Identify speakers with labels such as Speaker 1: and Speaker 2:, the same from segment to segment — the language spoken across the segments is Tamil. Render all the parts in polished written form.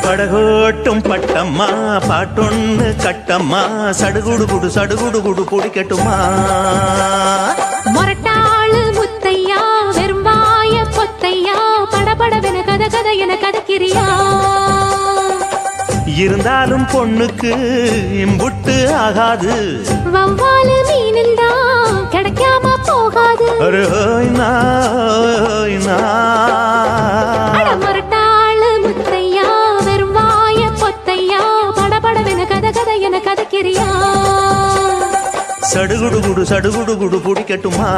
Speaker 1: அடிபடகோட்டும் பட்டம்மா பாட்டொன்னு கட்டம்மா சடுகுடு குடு சடுகுடு குடு பிடிக்கட்டுமா
Speaker 2: மொரட்டாளு முத்தையா வெறும்பாய பொத்தையா படபடவென கத கத என கதக்கிறியா
Speaker 1: இருந்தாலும் பொண்ணுக்கு இம்புட்டு ஆகாது
Speaker 2: வவ்வாலு மீனில் தான் கிடைக்காம போகாது மொரட்டாளு முத்தையா வெறும்பாய பொத்தையா படபடவென கத கத என கதக்கிறியா
Speaker 1: சடுகுடு குடு சடுகுடு குடு பிடிக்கட்டுமா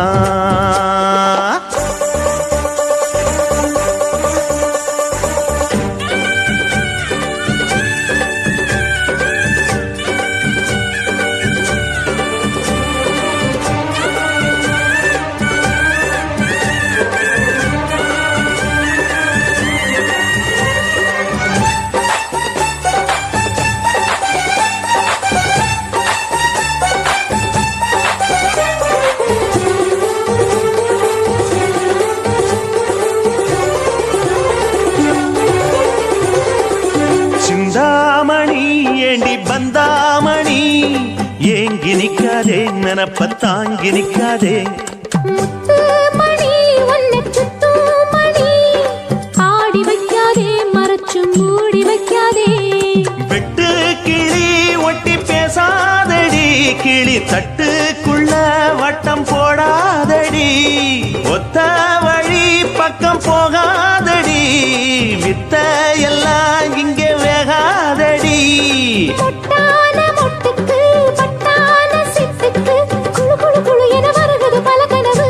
Speaker 1: பந்தாமணி ஏங்கி நிக்காதே நினப்ப தாங்கி நிக்காதே
Speaker 2: முத்து மணி ஒன்ன சுத்து மணி ஆடி வைக்காதே மறைச்சு மூடி வைக்காதே
Speaker 1: வெட்டு கிளி ஒட்டி பேசாதடி கிளி தட்டுக்குள்ள வட்டம் போடாதடி ஒத்த வழி பக்கம் போகாதடி வித்த எல்லாம் இங்கே வேகாதடி
Speaker 2: மொட்டான மொட்டுக்கு பட்டான சிட்டுக்கு குழு குழு குழு என வருகுது பல கனவு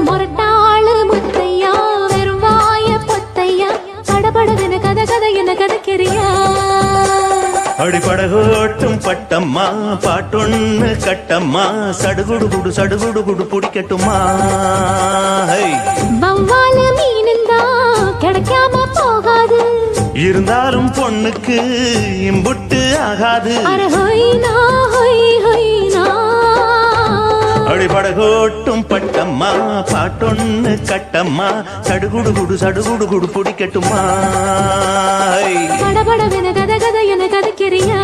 Speaker 2: மொரட்டாளு முத்தையா வெறும் வாய பொத்தையா படபடவென கத கத என கதக்கிறியா
Speaker 1: அடிபடகோட்டும் பட்டம்மா பாட்டொன்னு கட்டம்மா சடுகுடு குடு சடுகுடு குடு பிடிக்கட்டுமா
Speaker 2: வவ்வாலு மீனில் தான் கிடைக்காம போகாது
Speaker 1: இருந்தாலும் பொண்ணுக்கு இம்புட்டு ஆகாது அடிபடகோட்டும் பட்டம்மா பாட்டொன்னு கட்டம்மா சடுகுடு குடு சடுகுடு குடு பிடிக்கட்டுமா
Speaker 2: படபடவென கத கத என கதக்கிறியா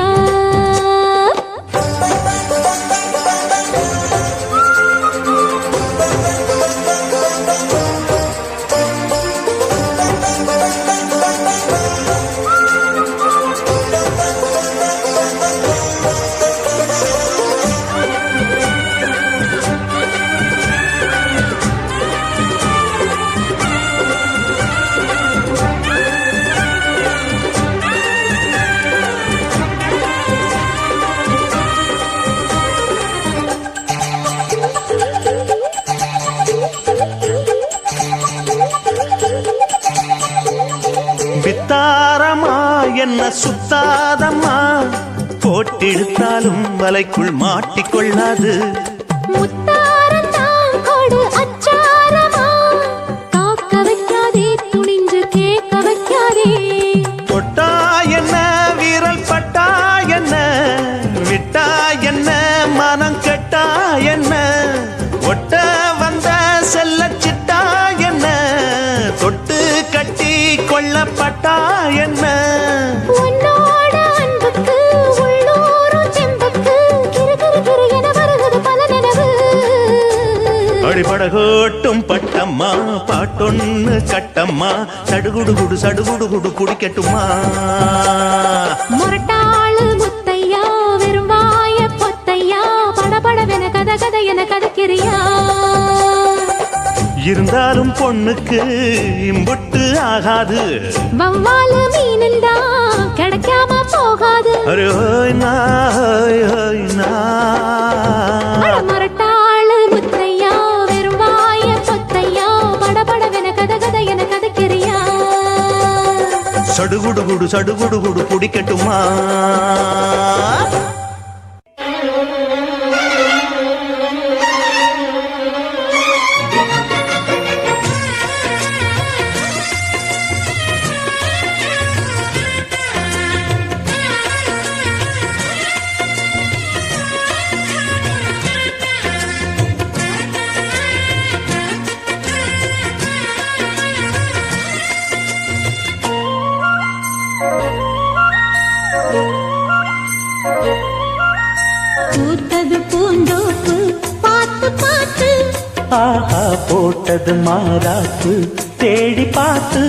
Speaker 1: வித்தாரமா என்ன சுத்தாதம்மா போட்டெடுத்தாலும் வலைக்குள் மாட்டிக்கொள்ளாது
Speaker 2: முத்தாரந்தான் கொடு அச்சாரமா காக்க வைக்காதே துணிஞ்சு கேட்க வைக்காதே
Speaker 1: தொட்டா என்ன வீரல் பட்டா என்ன விட்டா என்ன மனம் கெட்டா என்ன ஒட்ட வந்த செல்ல சிட்டா என்ன தொட்டு கட்டி கொள்ளப்பட்டா என்ன
Speaker 2: உன்னோட அன்புக்கு உள்ளூரும் செம்புக்கு கிரு கிரு கிரு என வருகுது பல நினைவு
Speaker 1: அடிபடகோட்டும் பட்டம்மா பாட்டொன்னு கட்டம்மா சடுகுடு குடு சடுகுடு குடு பிடிக்கட்டுமா
Speaker 2: மொரட்டாளு முத்தையா வெறும் வாய பொத்தையா படபடவென கத கத என கதக்கிறியா
Speaker 1: இருந்தாலும் பொண்ணுக்கு இம்புட்டு ஆகாது
Speaker 2: வவ்வாலு மீனில் தான் கிடைக்காம போகாது மொரட்டாளு முத்தையா வெறும் வாய பொத்தையா படபடவென கத கத என கதக்கிறியா
Speaker 1: சடுகுடு குடு சடுகுடு குடு பிடிக்கட்டுமா ஆஹா போட்டது மாறாப்பு தேடி பார்த்து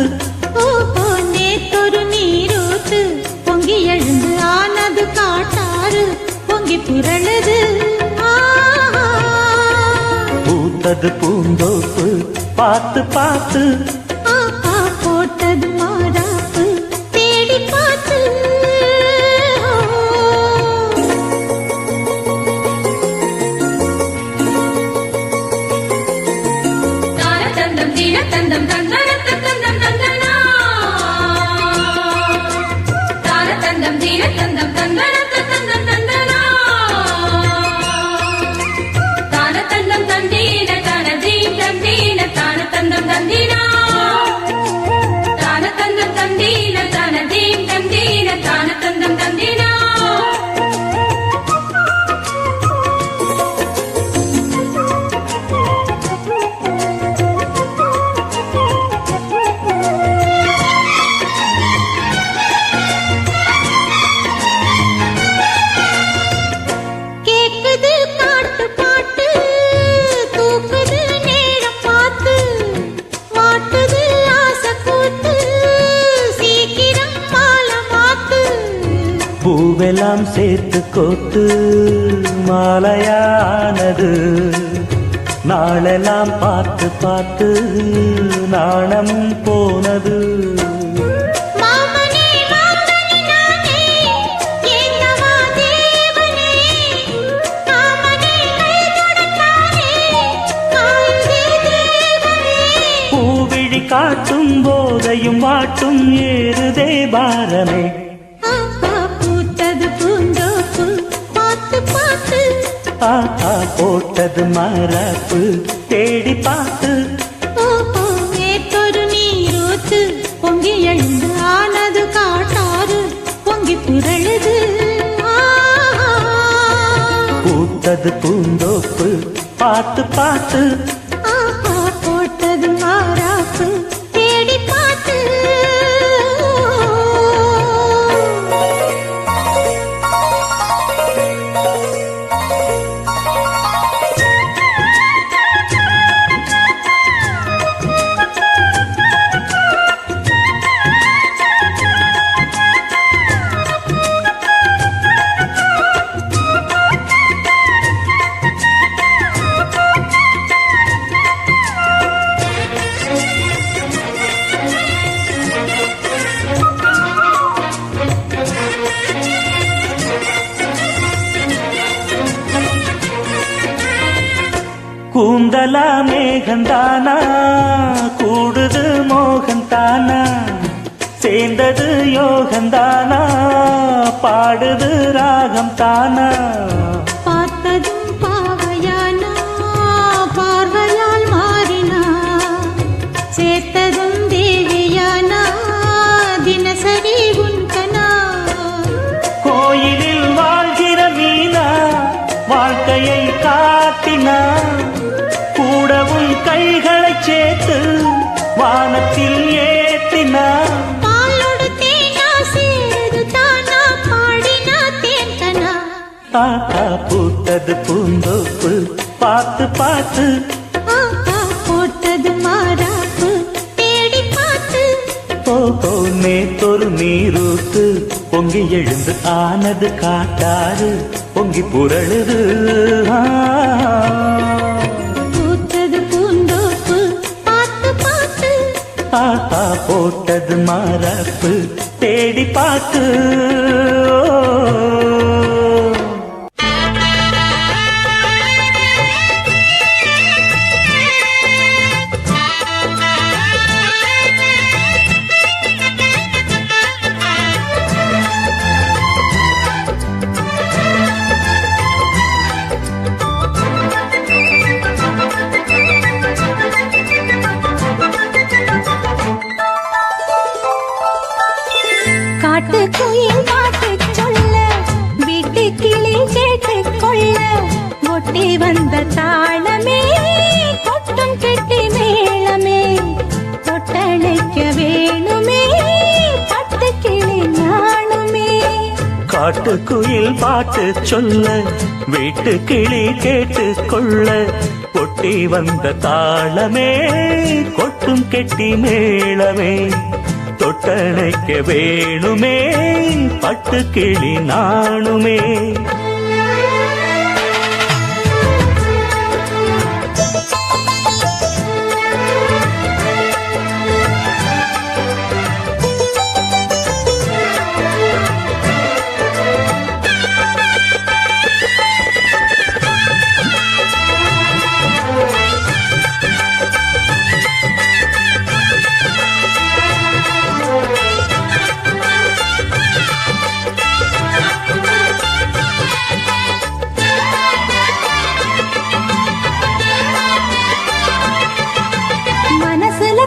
Speaker 2: ஓஹோ நேத்தொரு நீரூத்து பொங்கி எழுந்து ஆனது காட்டாறு பொங்கி புரளுது ஆஹா.
Speaker 1: பூத்தது பூந்தோப்பு பார்த்து பார்த்து
Speaker 2: ஆஹா போட்டது மாறாப்பு தேடி பார்த்து
Speaker 3: தாரதந்தம் தீரதந்தம் தந்தனதந்தம் தந்தனா தாரதந்தம் தீரதந்தம் தந்தனதந்தம் தந்தனா தாரதந்தம் தந்தீன தனதீம் தந்தீன தாரதந்தம் தந்தீனா தாரதந்தம் தந்தீன தனதீம் தந்தீன தாரதந்தம் தந்தீனா
Speaker 2: கேக்குது காட்டு பாட்டு தூக்குது நேரம் பார்த்து மாட்டுது ஆசை கூத்து சீக்கிரம் மாலை மாத்து
Speaker 1: பூவெல்லாம் சேர்த்து கோத்து மாலையானது நாளெல்லாம் பார்த்து பார்த்து நாணம் போனது
Speaker 2: மாமனே மாமனே நானே என்னவா தேவனே மாமனே கைதொடத்தானே காய்ந்தே தேவனே
Speaker 1: பூவிழி காட்டும் போதையும் வாட்டும் ஏறுதே பாரமே
Speaker 2: ஆஹா பூத்தது பூந்தோப்பு பார்த்து பார்த்து
Speaker 1: ஆஹா போட்டது மாறாப்பு தேடி பார்த்து
Speaker 2: ஓஹோ நேத்தொரு நீரூத்து பொங்கி எழுந்து ஆனது காட்டாறு பொங்கி புரளுது ஆஹா.
Speaker 1: பூத்தது பூந்தோப்பு பார்த்து பார்த்து
Speaker 2: ஆஹா போட்டது மாறாப்பு தேடி பார்த்து
Speaker 1: கூந்தலா மேகந்தானா கூடுது மோகந்தானா சேர்ந்தது யோகந்தானா பாடுது ராகம் தானா
Speaker 2: பார்த்ததும் பாவையானா பார்வையால் மாறினா சேர்த்ததும் தேவியானா தினசரி உன்கனா
Speaker 1: கோயிலில் வாழ்கிற மீனா வாழ்க்கையை காட்டினா கூடவும் கைகளை சேர்த்து வானத்தில் ஏற்றினா
Speaker 2: பாலோடு தேனா சேருது தானா பாடினா தேன்கனா
Speaker 1: ஆஹா பூத்தது பூந்தோப்பு பார்த்து பார்த்து
Speaker 2: ஆஹா போட்டது மாறாப்பு தேடி பார்த்து
Speaker 1: ஓஹோ நேத்தொரு நீரூத்து பொங்கி எழுந்து ஆனது காட்டாறு பொங்கி புரளுது
Speaker 2: பூத்தது பூந்தோப்பு பார்த்து பார்த்து
Speaker 1: ஆஹா போட்டது மாறாப்பு தேடி பார்த்து
Speaker 2: காட்டுக்குயில் பாட்டு சொல்ல வீட்டு கிளி கேட்டுக் கொள்ள ஒட்டி வந்த தாளமே கொட்டும் கெட்டி மேளமே தொட்டழைக்க வேணுமே பட்டு கிளி நாணுமே
Speaker 1: காட்டுக்குயில் பாட்டு சொல்ல வீட்டு கிளி கேட்டு கொள்ள கொட்டி வந்த தாளமே கொட்டும் கெட்டி மேளமே தொட்டணைக்க வேணுமே பட்டு கிளி நாணுமே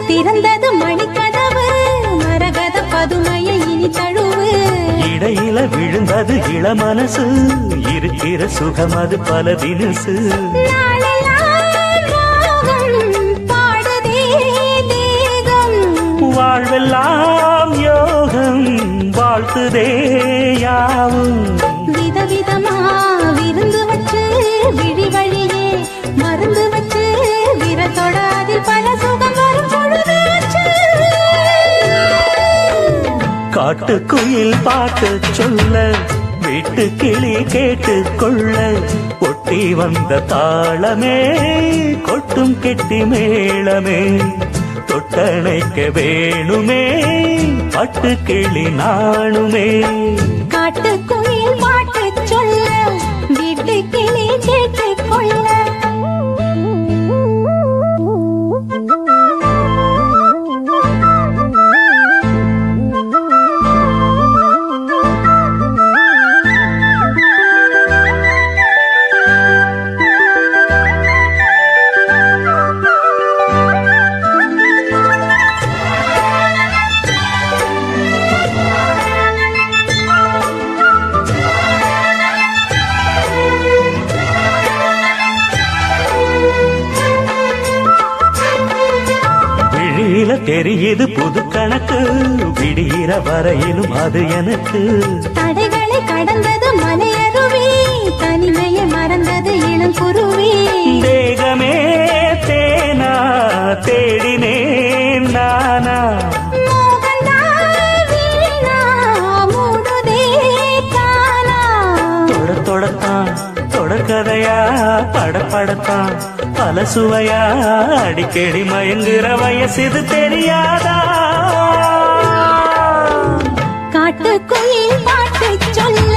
Speaker 2: திறந்தது மணிக்கதவு மரகத பதுமைய இனி தழுவு
Speaker 1: இடையில விழுந்தது இளமனசு இருக்கிற சுகம் அது பல தினசு
Speaker 2: பாடுதே தேகம்
Speaker 1: வாழ்வெல்லாம் யோகம் வாழ்த்துதே யாவும்
Speaker 2: விதவிதமா விருந்து வச்சு விழி வழியே மருந்து வச்சு விரத்தோட அதில் பல சுகம் வரும் பொழுது
Speaker 1: காட்டுக்குயில் பாட்டு சொல்ல வீட்டு கிளி கேட்டு கொள்ள ஒட்டி வந்த தாளமே கொட்டும் கெட்டி மேளமே தொட்டணைக்க வேணுமே பட்டு கிளி நாணுமே
Speaker 2: காட்டுக்குயில் பாட்டு சொல்ல வீட்டு கிளி கேட்டு கொள்ள
Speaker 1: தெரியுது புது கணக்கு விடிகிற வரையிலும் அது எனக்கு
Speaker 2: தடைகளை கடந்தது மலையருவி தனிமையை மறந்தது இளங்குருவி
Speaker 1: தேகமே தேனா தேடினேன் நானா தொடத்தான் தொடர்கதையா படப்படத்தான் பல சுவையா அடிக்கடி மயங்குற வயசு தெரியாதா
Speaker 2: காட்டுக்குயில் பாட்டு சொல்ல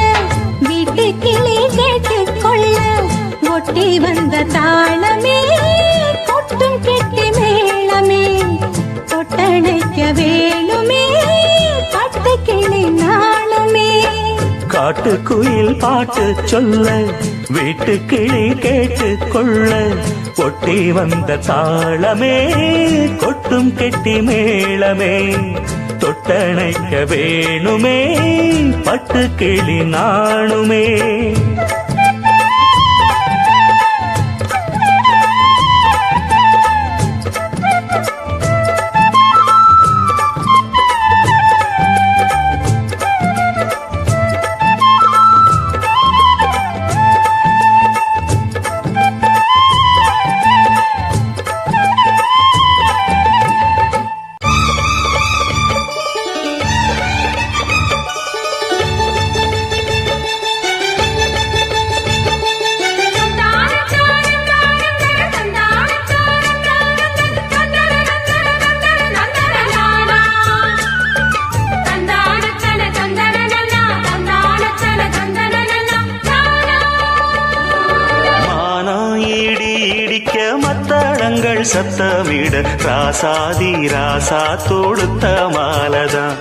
Speaker 2: வீட்டு கிளி கேட்டு கொள்ள ஒட்டி வந்த தாளமே கொட்டும் கெட்டி மேளமே தொட்டணைக்க வேணுமே பட்டு கிளி நாளுமே
Speaker 1: காட்டுக்குயில் பாட்டு சொல்ல வீட்டு கிளி கேட்டு கொள்ள ஒட்டி வந்த தாளமே கொட்டும் கெட்டி மேளமே தொட்டணைக்க வேணுமே பட்டு கிளி நாணுமே மத்தளங்கள் சத்தமிட ராசாதி ராசா தொடுத்த மாலதான்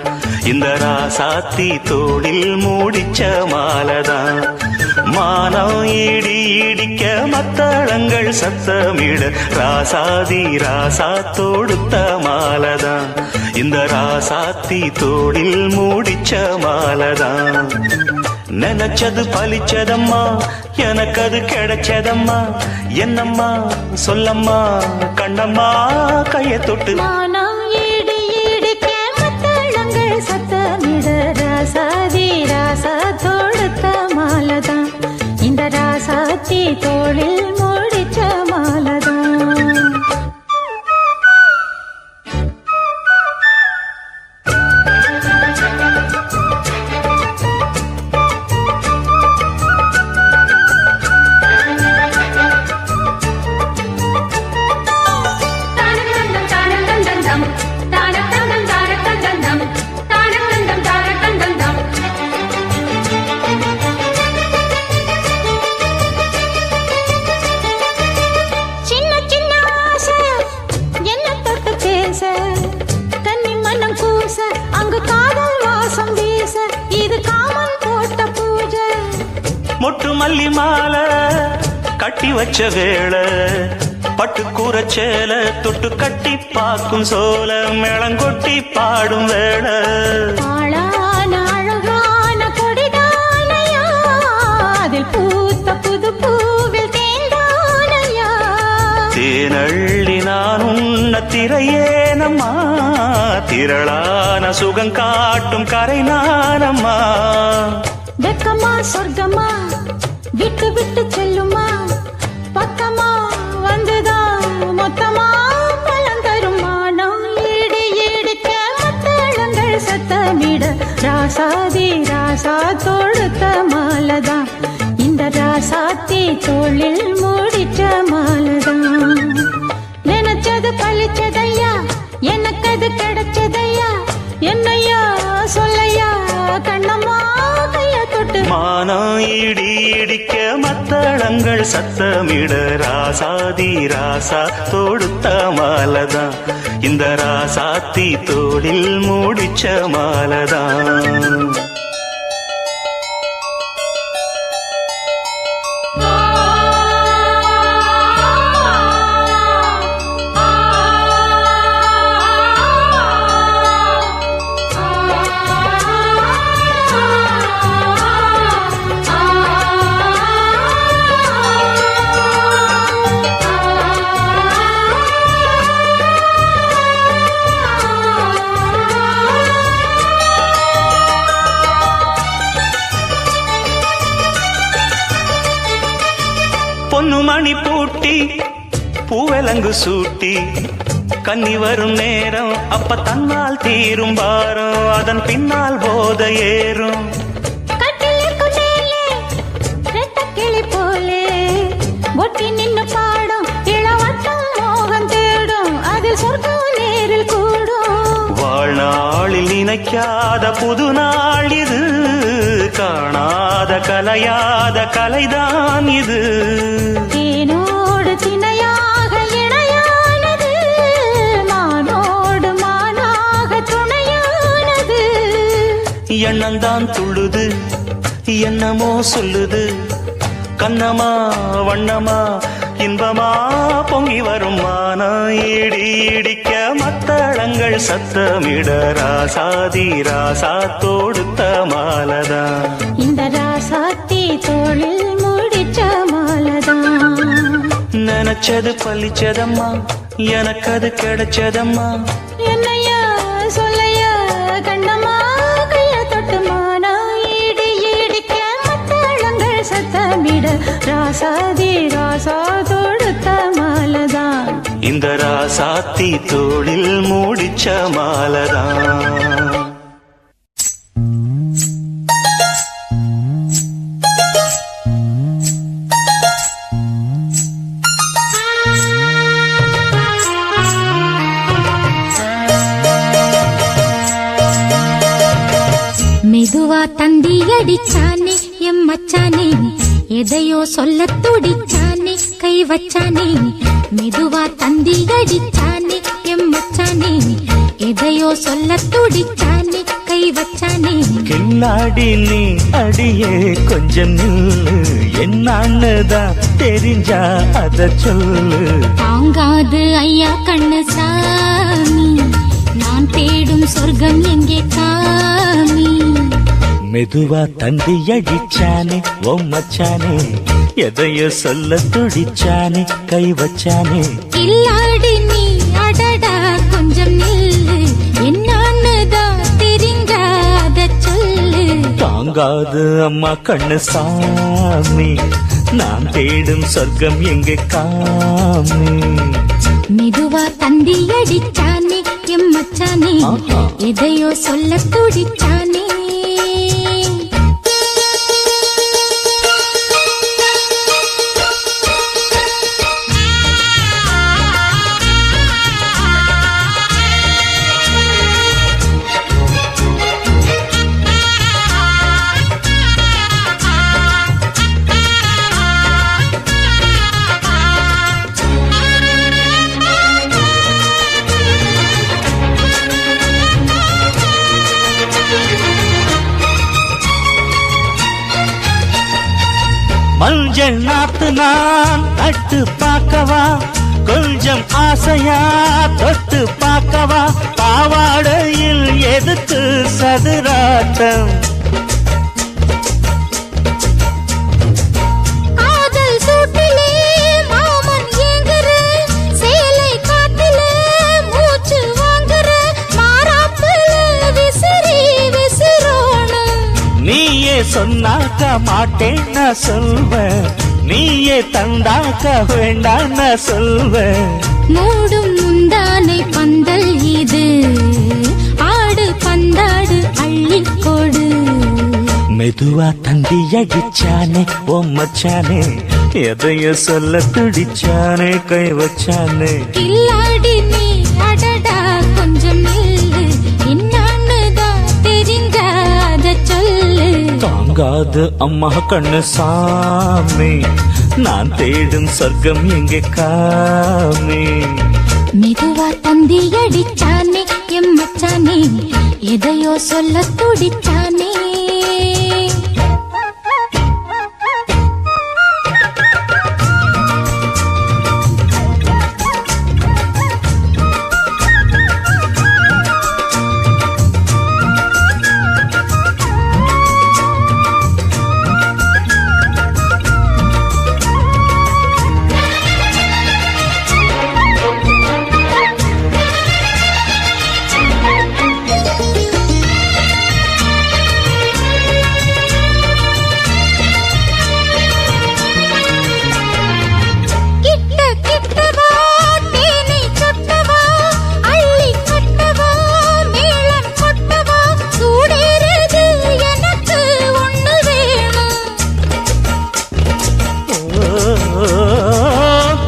Speaker 1: இந்த ராசாத்தி தோளில் மூடிச்ச மாலதான் மானம் இடி இடிக்க மத்தளங்கள் சத்தமிட ராசாதி ராசா தொடுத்த மாலதான் இந்த ராசாத்தி தோளில் மூடிச்ச மாலதான் நினைச்சது பலிச்சதம்மா எனக்கு அது கிடைச்சதம்மா என்னம்மா சொல்லம்மா கண்ணம்மா கைய தொட்டு
Speaker 2: மானம் இடி இடிக்க மத்தளங்கள் சத்தமிட ராசாதி ராசா தொடுத்த மாலதான் இந்த ராசாத்தி தோளில் மூடிச்ச மாலதான்
Speaker 1: மல்லி மாலை கட்டி வச்ச வேளை பட்டுக்கூற சேல தொட்டு கட்டி பார்க்கும் சோல மேளங்கொட்டி பாடும் வேளை
Speaker 2: ஆளான அழகான கொடிதானையா அதில் பூத்த புது பூவில் தேந்தானையா
Speaker 1: தேனள்ளி நான் உன்ன திரையேனம்மா திரளான சுகம் காட்டும் கரை நானம்மா
Speaker 2: வெக்கமா சொர்க்கமா விட்டு விட்டு செல்லுமா பக்கமா வந்துதான் மொத்தமா பலம் தருமா நான் ஈடு ஈடுக்க மத்தளங்கள் சத்தமிட ராசாதி ராசா தொடுத்த மாலதான் இந்த ராசாத்தி தோளில் மூடிச்ச மாலதான் நினைச்சது பழிச்சதையா எனக்கு அது கிடைச்சதையா என்னையா சொல்லையா கண்ணம்மா கைய தொட்டு
Speaker 1: மானம் இடி இடிக்க மத்தளங்கள் சத்தமிட ராசாதி ராசா தொடுத்த மாலதான் இந்த ராசாத்தி தோளில் மூடிச்ச மாலதான் பொன்னு மணி பூட்டி பூவலங்கு சூட்டி கன்னி வரும் நேரம் அப்ப தன்னால் தீரும் பாரம் அதன் பின்னால் போத ஏறும்
Speaker 2: கட்டிலுக்கு மேலே ரெட்ட கிளி போலே ஒட்டி நின்னு பாடும் இளவட்டம் மோகம் தேடும் அதில் சொர்க்கம் நேரில் கூடும்
Speaker 1: வாழ்நாளில் நினைக்காத புது நாள் இது காணாத கலையாத கலைதான் இது
Speaker 2: தேனோடு திணையாக இணையானது மானோடு மானாக துணையானது
Speaker 1: எண்ணந்தான் துள்ளுது என்னமோ சொல்லுது கண்ணமா வண்ணமா இன்பமா பொங்கி வரும் மானா இடி இடிக்க மத்தளங்கள் சத்தமிட ராசாதி ராசா தொடுத்த மாலதான்
Speaker 2: இந்த ராசாத்தி தோளில் முடிச்ச மாலதான்
Speaker 1: நினைச்சது பழிச்சதம்மா எனக்கு அது கிடைச்சதம்மா
Speaker 2: என்னையா சொல்லையா கண்ணம்மா கைய தொட்டுமானா ஈடு ஈடிக்க மத்தளங்கள் சத்தமிட ராசாதி ராசா தொடுத்த மாலதான்
Speaker 1: இந்த ராசாத்தி தோளில் மூடிச்ச மாலதான்
Speaker 2: மெதுவா தந்தி அடிச்சானே எம் மச்சானே எதையோ சொல்ல துடிச்சானே கை வச்சானே மெதுவா தந்தி அடிச்சானே எம் மச்சானே எதையோ சொல்ல துடிச்சானே கை வச்சானே
Speaker 1: கில்லாடி நீ அடியே கொஞ்சம் நில்லு என்னான்னுதான் தெரிஞ்சா அத சொல்லு
Speaker 2: தாங்காது ஐயா கண்ணு சாமி நான் தேடும் சொர்க்கம் எங்கே காமி
Speaker 1: மெதுவா தந்தி அடிச்சானே ஓ மச்சானே எதையோ சொல்ல துடிச்சானே கை வச்சானே
Speaker 2: இல்லாடி நீ அடடா கொஞ்சம் நில்லு என்னான்னுதான் தெரிஞ்சாத சொல்லு
Speaker 1: தாங்காது அம்மா கண்ணு சாமி நான் தேடும் சொர்க்கம் எங்கே காமி
Speaker 2: மெதுவா தந்தி அடிச்சானே எம் மச்சானே எதையோ சொல்ல துடிச்சானே
Speaker 1: மஞ்சள் நாத்து நான் நட்டு பார்க்கவா, கொஞ்சம் ஆசையா தொட்டு பார்க்கவா, பாவாடையில் எதுக்கு சதுராட்டம்.
Speaker 2: காதல் சூட்டிலே மாமன் ஏங்குற, சேலை காத்திலே மூச்சு வாங்குற, மாறாப்புல விசிறி விசிறோணும்.
Speaker 1: நீயே சொன்னாக்க மாட்டேன் நான் சொல்வேன், நீயே தந்தாக்க வேண்டாம் நான் சொல்வேன்.
Speaker 2: மூடும் முந்தானை பந்தல் இது, ஆடு பந்தாடு அள்ளிக்கோடு.
Speaker 1: மெதுவா தந்தி அடிச்சானே ஓ மச்சானே, எதைய சொல்ல துடிச்சானே கை வச்சானே.
Speaker 2: கில்லாடி நீ அடடா கொஞ்சம் நில்லு, என்னான்னுதான் தெரிஞ்சாத சொல்லு.
Speaker 1: தாங்காது அம்மா கண்ணு சாமி, நான் தேடும் சொர்க்கம் எங்கே காமி.
Speaker 2: மெதுவா தந்தி அடிச்சானே எம்மச்சானே, எதையோ சொல்ல துடிச்சானே.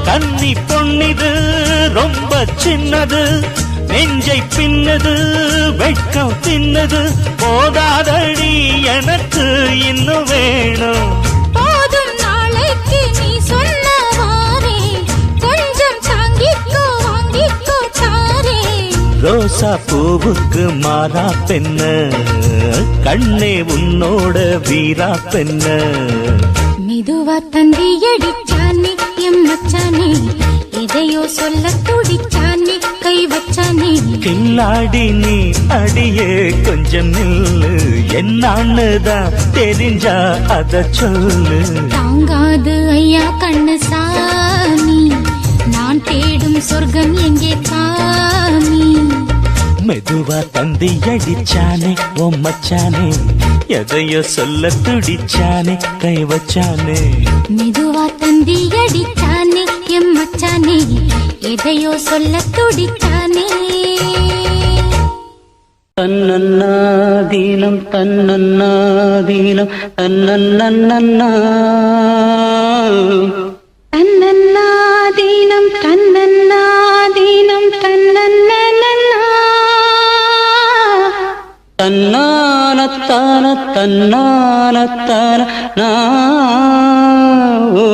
Speaker 1: கன்னி பொன்னிது ரொம்ப சின்னது, நெஞ்சை பின்னது வெட்கம் தின்னது, போதாதடி எனக்கு இன்னும் வேணும்.
Speaker 2: போதும் நாளைக்கு நீ சொன்னவாரே, கொஞ்சம் தாங்கிக்கோ வாங்கிக்கோ தாரே.
Speaker 1: ரோசா பூவுக்கு மாறா பெண்ண, கண்ணே உன்னோட வீரா பெண்ண.
Speaker 2: மெதுவா தந்தி அடிச்சானே எம்மச்சானே, எதையோ சொல்ல துடிச்சானே கை வச்சானே.
Speaker 1: கில்லாடி நீ அடியே கொஞ்சம் நில்லு, என்னான்னுதான் தெரிஞ்சா அத சொல்லு.
Speaker 2: தாங்காது ஐயா கண்ணு சாமி, நான் தேடும் சொர்க்கம் எங்கே காமி.
Speaker 1: மெதுவா தந்தி அடிச்சானே ஓ மச்சானே, எதையோ சொல்ல துடிச்சானே கை வச்சானே.
Speaker 2: மெதுவா தந்தி அடிச்சானே எம்மச்சானே, எதையோ சொல்ல துடிச்சானே.
Speaker 4: தன்னன்னாதீனம் தன்னன்னாதீனம் தன்னன்னன்னா,
Speaker 2: தன்னன்னாதீனம் தன்னன்னாதீனம் தன்னன்னன்னா.
Speaker 4: தன்னானத்தான தன்னானத்தான நா, ஓ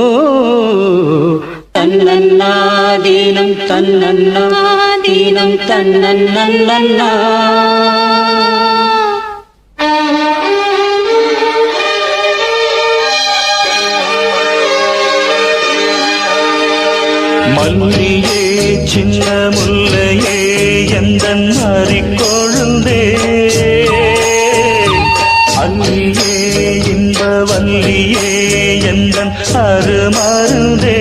Speaker 4: தன்னன்னாதீனம் தன்னன்னாதீனம் தன்னன்னன்னா.
Speaker 1: மல்லியே சின்ன முல்லையே எந்தன் மாறிக்கொழுந்தே, அல்லியே இன்ப வல்லியே எந்தன் அருமருந்தே.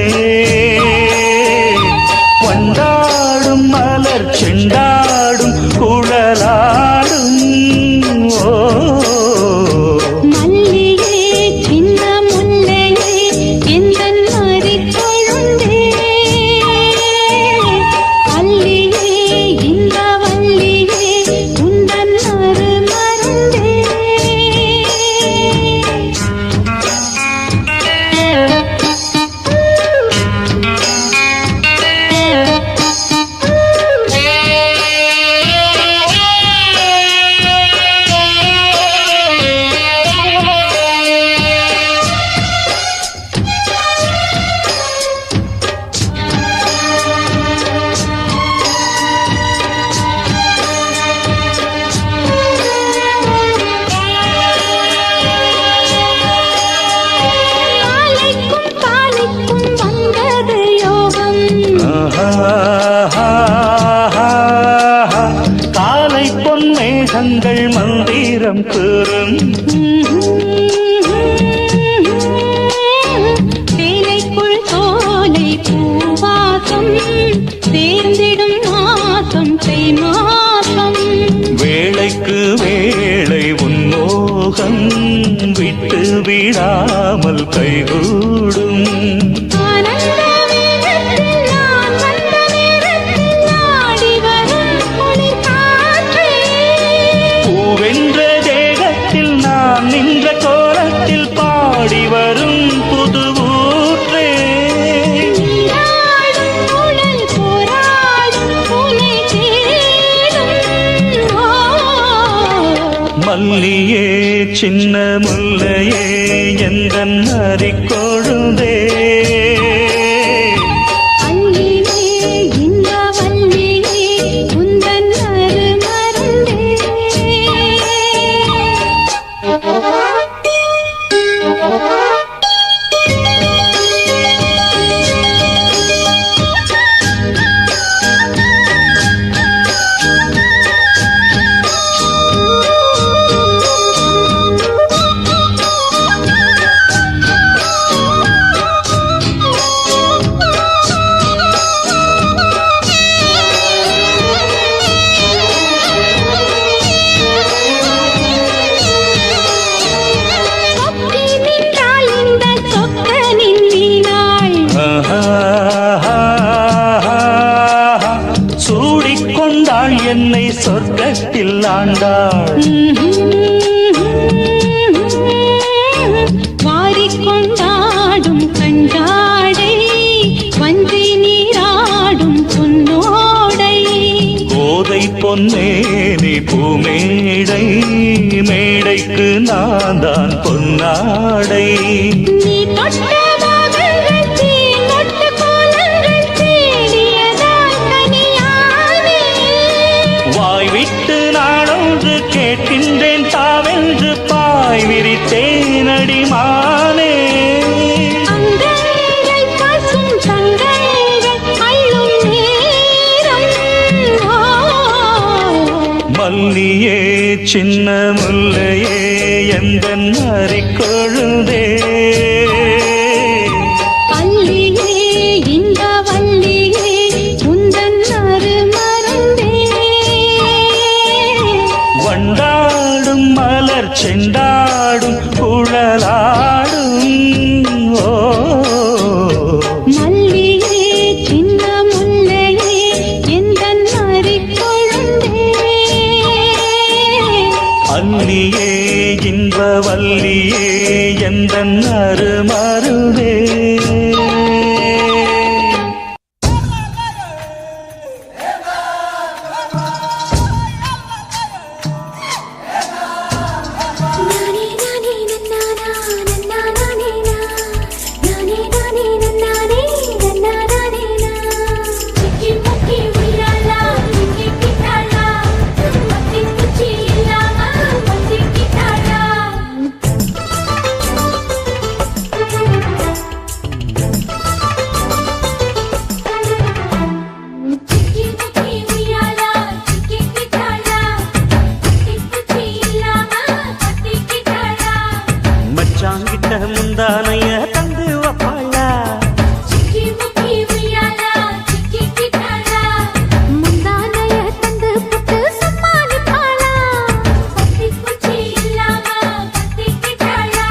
Speaker 1: வண்டாடும் மலர் செண்டாடும் குழலாடும் ஓ.
Speaker 2: மல்லிகே சின்ன முல்லையே எந்தன் மறிக்கொழுந்தே, அல்லியே இந்த வல்லியே உந்தன் அருமருந்தே.
Speaker 1: நேரம் கூறும்
Speaker 2: வேலைக்குள் சோலை பூவாசம் சேர்ந்திடும் மாசம் தை மாசம்
Speaker 1: வேளைக்கு வேளை உன்மோகம் விட்டு விடாமல் கைகூடும்
Speaker 2: ஆனந்த வேகத்தில் நான் வந்த நேரத்தில் ஆடி வரும் குளிர் காற்றே
Speaker 1: பூவென்ற தேகத்தில் நான் நின்ற கோலத்தில் பாடி வரும் புது ஊற்றே
Speaker 2: நீராடும் உடல் போராடும் உனை தேடும்
Speaker 1: மல்லியே சின்ன முல்லையே எந்தன் அரிக்கொழுந்தே
Speaker 2: அல்லியே இந்த வல்லியே உந்தன் அருமருந்தே சொக்கி நின்றாள் இந்த சொக்கனின் வீணாள்
Speaker 1: சூடிக்கொண்டாள் என்னை சொர்க்கத்தில் ஆண்டாள்
Speaker 2: வாரிக்கொண்டாடும் கண்டாடை வஞ்சி நீராடும் பொன்னோடை
Speaker 1: கோதை பொன்னேனி பூமேடை மேடைக்கு நான் தான் பொன்னாடை
Speaker 2: நீ தொட்ட பாகங்கள் தேன் மொட்டு கோலங்கள் தேடியதால் கனியானே
Speaker 1: வாய் விட்டு நாடொன்று கேட்கின்றேன் தாவென்று பாய் விரித்தேன் அடிமானே
Speaker 2: அங்கங்கள் பசும் தங்கங்கள் அள்ளும் நேரம்
Speaker 1: மல்லியே சின்ன முல்லையே எந்தன் அரிக்கொழுந்தே
Speaker 2: அல்லியே இந்த வல்லியே உந்தன் அருமருந்தே
Speaker 1: வண்டாடும் மலர் செண்டாடும் குழலாடும் ஓ
Speaker 2: மல்லியே சின்ன முல்லையே எந்தன் அரிக்கொழுந்தே
Speaker 1: அல்லியே இன்ப வல்லியே எந்தன் அருமருவே
Speaker 2: நானே நானே நன்னானா நன்னானே நானே நானே நன்னானே நன்னானே
Speaker 3: சிக்கி முக்கி உய்யாலா சிக்கி கிட்டாளா பத்தி குச்சி இல்லாம பத்தி கிட்டாளா சிக்கி முக்கி உய்யாலா சிக்கி கிட்டாளா பத்தி குச்சி இல்லாம பத்தி கிட்டாளா
Speaker 1: மச்சாங்கிட்ட முந்தானைய தந்து வப்பாளா
Speaker 3: சிக்கி முக்கி உய்யாலா சிக்கி கிட்டாளா
Speaker 2: முந்தானைய தந்து புட்டு சம்மானிப்பாளா
Speaker 3: பத்தி குச்சி இல்லாம பத்தி கிட்டாளா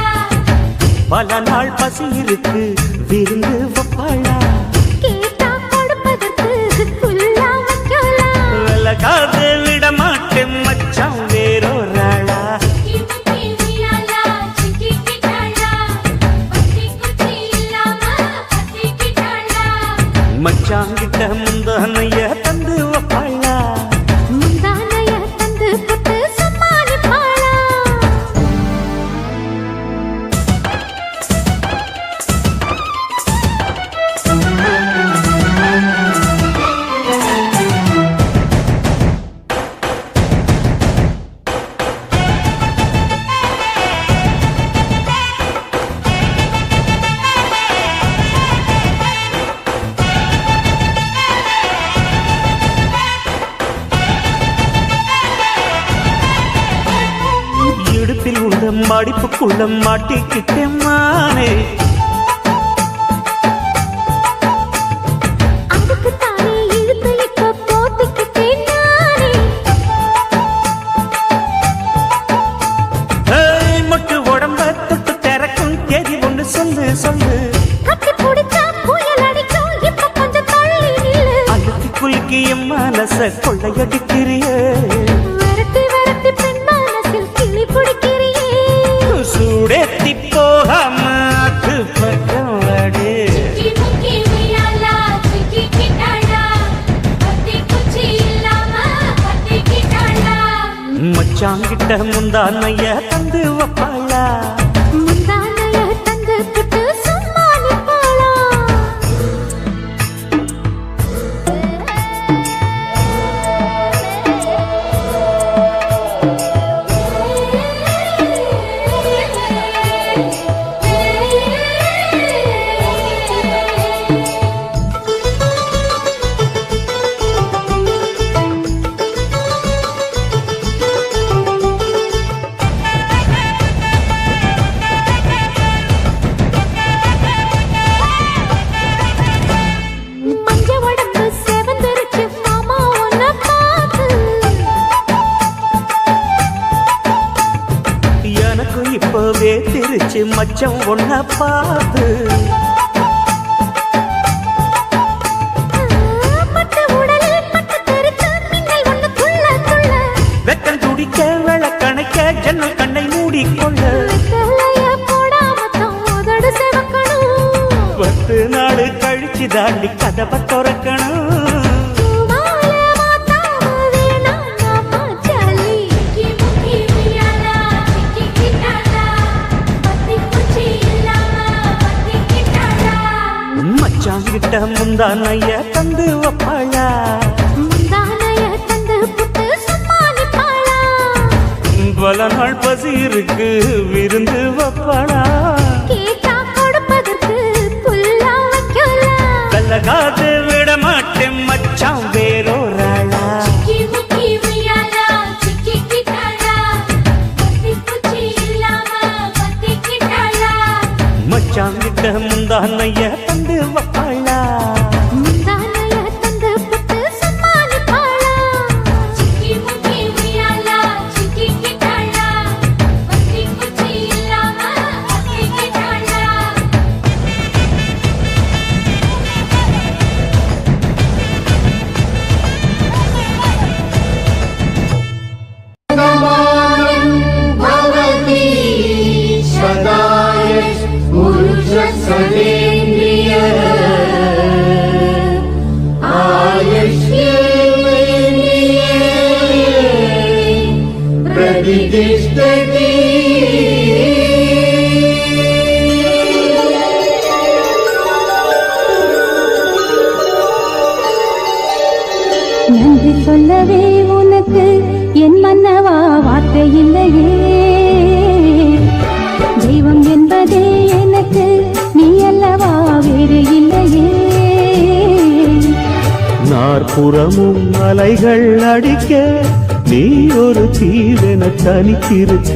Speaker 1: பல நாள் பசி இருக்கு விருந்து வப்பாளா
Speaker 2: கேட்டா கொடுப்பதற்கு குல்லா வைக்கலாம்
Speaker 1: விலகாது விட மாட்டேன் மச்சான் வேறொராளா
Speaker 3: சிக்கி முக்கி உய்யாலா சிக்கி கிட்டாளா பத்தி குச்சி இல்லாம பத்தி கிட்டாளா
Speaker 1: மச்சாங்கிட்ட முந்தானைய தந்து வப்பாளா
Speaker 2: முந்தானைய தந்து புட்டு சம்மானிப்பாளா
Speaker 1: மடிப்புக்குள்ள மாட்டிக்கிட்டேன் மானே.
Speaker 2: அதுக்கு தானே இழுத்து இப்ப போத்திக்கிட்டேன் நானே.
Speaker 1: மொட்டு உடம்ப தொட்டு திறக்கும் தேதி ஒண்ணு சொல்லு சொல்லு.
Speaker 2: கட்டி பிடிச்சா புயல் அடிக்கும் இப்ப கொஞ்சம் தள்ளி நில்லு.
Speaker 1: அழுத்தி குலுக்கி என் மனச கொள்ளையடிக்கிறியே.
Speaker 2: விரட்டி விரட்டி பெண் மனசில் கிளி பிடிக்கிறியே.
Speaker 1: சூடேத்தி போகாம அது பக்கம் வாடு.
Speaker 3: சிக்கி முக்கி உய்யாலா சிக்கிக்கிட்டாளா பத்தி குச்சி இல்லாம பத்திக்கிட்டாளா.
Speaker 1: மச்சாங்கிட்ட முந்தானைய தந்து வப்பாளா.
Speaker 2: முந்தானைய தந்து புட்டு சும்மா நிப்பாளா. மஞ்ச உடம்பு செவந்திருச்சு மாமா உன்னை பார்த்து.
Speaker 1: எனக்கு இப்பவே திருச்சு மச்சம் ஒன்ன பார்த்து.
Speaker 2: பட்டு உடலில் பட்டு தெரித்து மின்னல் ஒன்று துள்ள துள்ள.
Speaker 1: வெக்கம் துடிக்க விளக்கணைக்க ஜன்னல் கண்ணை மூடிக்கொள்ள.
Speaker 2: வெத்தலைய போடாம தான் உதடு சிவக்கணும்.
Speaker 1: 10 நாள் கழிச்சு தாண்டி கதவை திறக்கணும்.
Speaker 2: பூமால மாத்தாம வேணாம் நாம ஜாலி.
Speaker 3: சிக்கி முக்கி உய்யாலா சிக்கிக்கிட்டாளா பத்தி குச்சி இல்லாம பத்திக்கிட்டாளா.
Speaker 1: மச்சாங்கிட்ட முந்தானைய தந்து வப்பாளா.
Speaker 2: முந்தானைய தந்து புட்டு சும்மா நிப்பாளா.
Speaker 1: பல நாள் பசி இருக்கு விருந்து வப்பாளா.
Speaker 2: கேட்டா கொடுப்பதற்கு புல்லா வைக்கலாம்.
Speaker 1: கலகாது விட மாட்டேன் மச்சான் வேறோராளா.
Speaker 3: சிக்கி முக்கி உய்யாலா சிக்கிக்கிட்டாளா பத்தி குச்சி இல்லாம பத்திக்கிட்டாளா.
Speaker 1: மச்சாங்கிட்ட முந்தானைய தந்து வப்பாளா.
Speaker 2: முந்தானைய தந்து புட்டு சும்மா நிப்பாளா.
Speaker 3: சிக்கி முக்கி உய்யாலா சிக்கிக்கிட்டாளா பத்தி குச்சி இல்லாம பத்திக்கிட்டாளா.
Speaker 5: भवति सदाय पुरुषसदेन्द्रिय आयुष्येन्द्रिये प्रतिष्ठति.
Speaker 2: நன்றி சொல்லவே உனக்கு என் மன்னவா வார்த்தை இல்லையே. தெய்வம் என்பதே எனக்கு நீ அல்லவா வேறு இல்லையே.
Speaker 1: நாற்புறமும் அலைகள் அடிக்க நீ ஒரு தீவென தனித்திருக்க.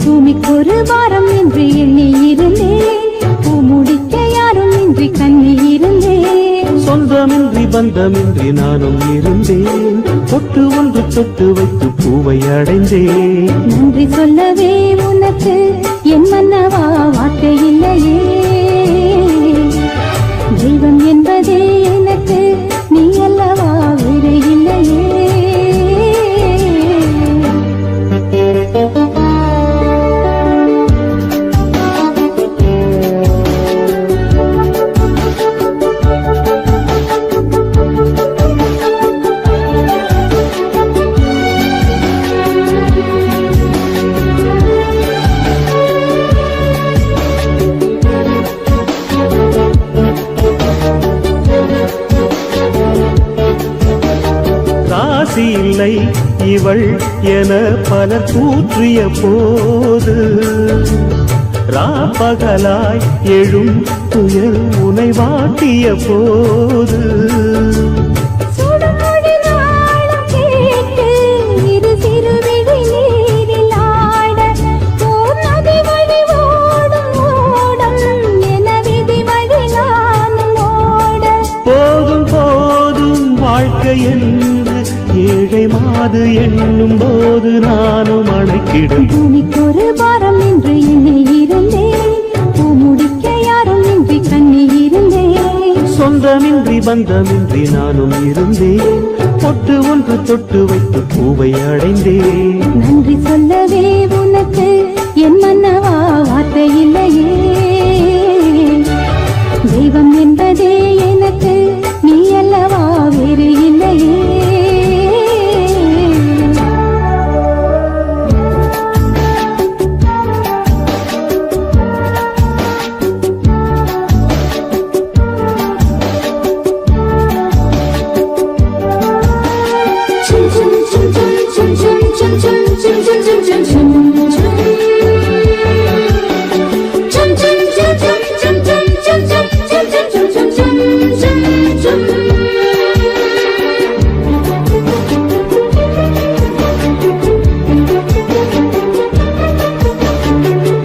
Speaker 2: பூமிக்கு ஒரு வாரம் என்று எண்ணி இருந்தேன். பூ முடிக்க யாரும் இன்றி கண்ணி இருந்தேன்.
Speaker 1: சொந்தமின்றி பந்தமின்றி நானும் இருந்தேன். தொட்டு ஒன்று தொட்டு வைத்து பூவை அடைந்தேன்.
Speaker 2: நன்றி சொல்லவே உனக்கு என் மன்னவா வார்த்தை இல்லையே. தெய்வம் என்பதே எனக்கு நீ அல்லவா வேறு இல்லையே.
Speaker 1: ராசி இல்லை இவள் என பலர் கூற்றிய போது ராப்பகலாய் எழும் துயர் உனை வாட்டிய போது
Speaker 2: சுடுமொழி நாளும் கேட்டு இரு சிறுவிழி நீரில் ஆட ஓர்
Speaker 1: விளங்கிடும்.
Speaker 2: பூமிக்கு ஒரு பாரம் என்று எண்ணி இருந்தேன், பூ முடிக்க யாரும் இன்றி கண்ணி இருந்தேன்.
Speaker 1: சொந்தமின்றி பந்தமின்றி நானும் இருந்தேன், பொட்டு ஒன்று தொட்டு வைத்து பூவை அடைந்தேன்.
Speaker 2: நன்றி சொல்லவே உனக்கு என் மன்னவா வார்த்தை இல்லையே. தெய்வம் என்பதே எனக்கு நீ அல்லவா வேறு இல்லையே.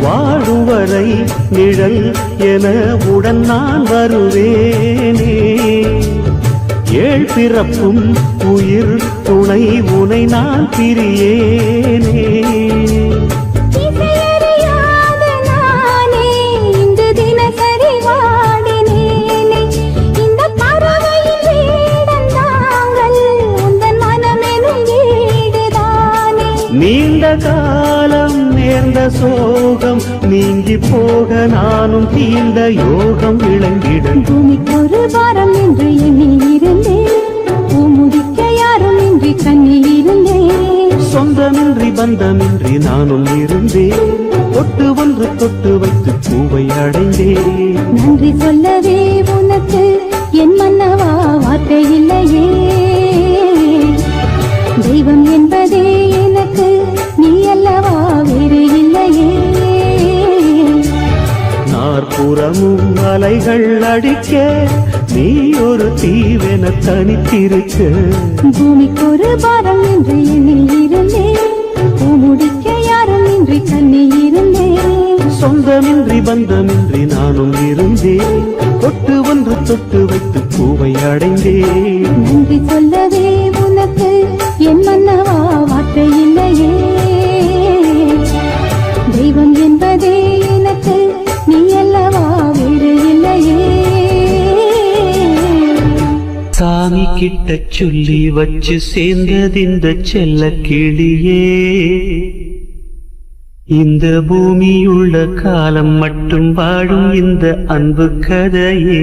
Speaker 1: வாழும் வரை நிழல் என உடன் நான் வருவேனே. ஏழ் பிறப்பும் உயிர் துணை உனை நான் பிரியேனே.
Speaker 2: இசையறியாத நானே இன்று தினசரி வாடினேனே. இந்த பறவையின் வேடம் தாங்கள் உந்தன் மனமெனும் வீடுதானே.
Speaker 1: நீண்ட காலம் நேர்ந்த சோகம் நீங்கி போக நானும் தீண்ட யோகம் விளங்கிடும்.
Speaker 2: பூமிக்கு ஒரு பாரம் என்று எண்ணி இருந்தேன், பூ முடிக்க யாரும் இன்றி கண்ணி இருந்தேன்.
Speaker 1: சொந்தமின்றி பந்தமின்றி நானும் இருந்தேன், பொட்டு ஒன்று தொட்டு வைத்து பூவை அடைந்தேன்.
Speaker 2: நன்றி சொல்லவே உனக்கு என் மன்னவா வார்த்தை இல்லையே. தெய்வம் என்பதே எனக்கு நீ அல்லவா வேறு இல்லையே.
Speaker 1: நாற்புறமும் அலைகள் அடிக்க நீ ஒரு தீவென தனித்திருக்க.
Speaker 2: பூமிக்கு ஒரு பாரம் என்று எண்ணி இருந்தேன், பூ முடிக்க யாரும் இன்றி கண்ணி இருந்தேன்.
Speaker 1: சொந்தமின்றி பந்தமின்றி நானும் இருந்தேன், பொட்டு ஒன்று தொட்டு வைத்து பூவை அடைந்தேன்.
Speaker 2: நன்றி சொல்லவே உனக்கு என் மன்னவா வார்த்தை இல்லையே. தெய்வம் என்பதே எனக்கு நீ அல்லவா வேறு இல்லையே.
Speaker 1: சாமி கிட்ட சொல்லி வச்சு சேர்ந்தது இந்த செல்ல கிளியே. இந்த பூமியுள்ள காலம் மட்டும் வாழும் இந்த அன்பு கதையே.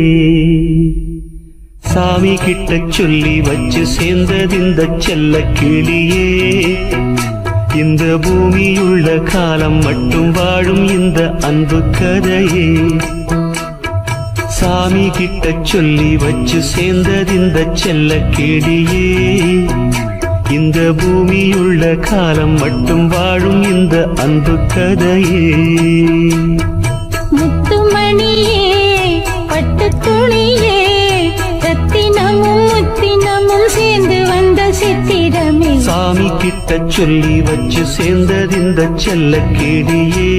Speaker 1: சாமி கிட்ட சொல்லி வச்சு சேர்ந்தது இந்த செல்ல கிளியே. இந்த பூமியுள்ள காலம் மட்டும் வாழும் இந்த அன்பு கதையே. சாமி கிட்ட சொல்லி வச்சு சேர்ந்தது இந்த செல்ல கிளியே. இந்த பூமியுள்ள காலம் மட்டும் வாழும் இந்த அன்பு கதையே.
Speaker 2: முத்துமணியே பட்டு துணியே, ரத்தினமும் முத்தினமும் சேர்ந்து வந்த சித்திரமே.
Speaker 1: சாமி கிட்ட சொல்லி வச்சு சேர்ந்தது இந்த செல்ல கிளியே.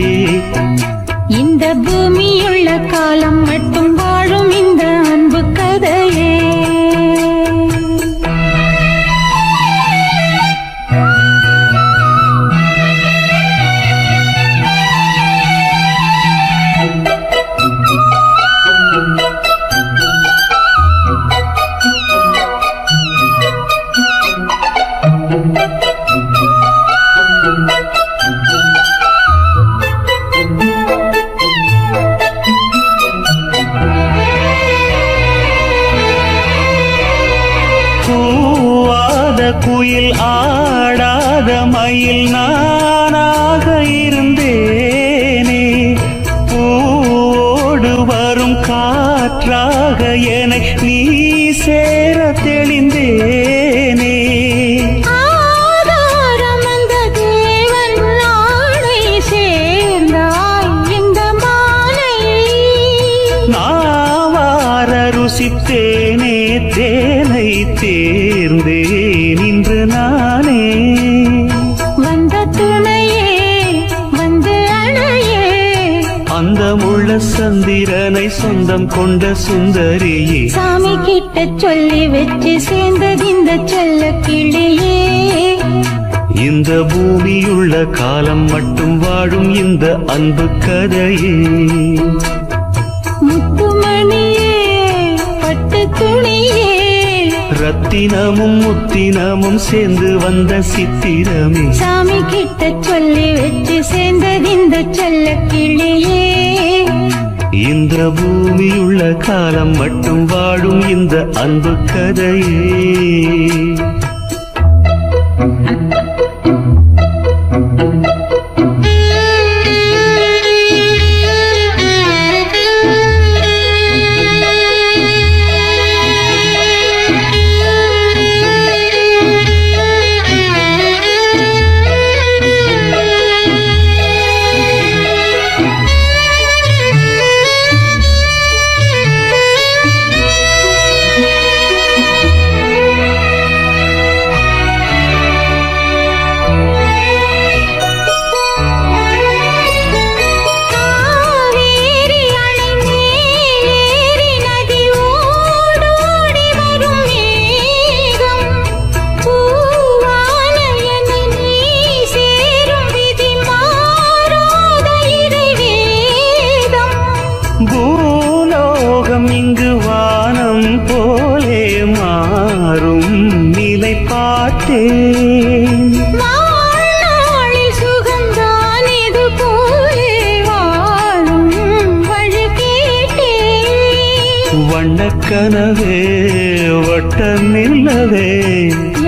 Speaker 2: இந்த பூமியுள்ள காலம் மட்டும் வாழும் இந்த அன்பு கதையே.
Speaker 1: கூவாத குயில் ஆடாத மயில் நானாக இருந்தேனே. பூவோடு வரும் காற்றாக என்னை நீ சேர தெளிந்தேனே.
Speaker 2: ஆதாரம் அந்த தேவன் நாளை சேர்ந்தாய் இந்த மாலையை.
Speaker 1: நாவார ருசித்தேனே தேனை தேர்ந்தேன் இன்று நானே.
Speaker 2: வந்த துணையே வந்து அணையே,
Speaker 1: அந்த முள்ள சந்திரனை சொந்தம் கொண்ட சுந்தரியே.
Speaker 2: சாமி கிட்ட சொல்லி வச்சு சேர்ந்தது இந்த செல்ல கிளியே.
Speaker 1: இந்த பூமியுள்ள காலம் மட்டும் வாழும் இந்த அன்பு கதையே
Speaker 2: முத்துமணியே பட்டு துணியே
Speaker 1: ரத்தினமும் முத்தினமும் சேர்ந்து வந்த சித்திரமே
Speaker 2: சாமி கிட்ட சொல்லி வச்சு சேர்ந்தது இந்த செல்ல கிளியே
Speaker 1: இந்த பூமியுள்ள காலம் மட்டும் வாழும் இந்த அன்பு கதையே
Speaker 2: காவேரி அணை மேலேறி நதி ஓடோடி வரும் மேகம் பூவான என்னை நீ சேரும் விதி மாறாத இறைவேதம்
Speaker 1: பூலோகம் இங்கு வானம் போலே மாறும் நிலை பார்த்தேன்
Speaker 2: வாழ்நாளில் சுகம்தான் இது போலே வாழும் வழி கேட்டேன்
Speaker 1: வண்ணக்கனவே வட்ட நில்லவே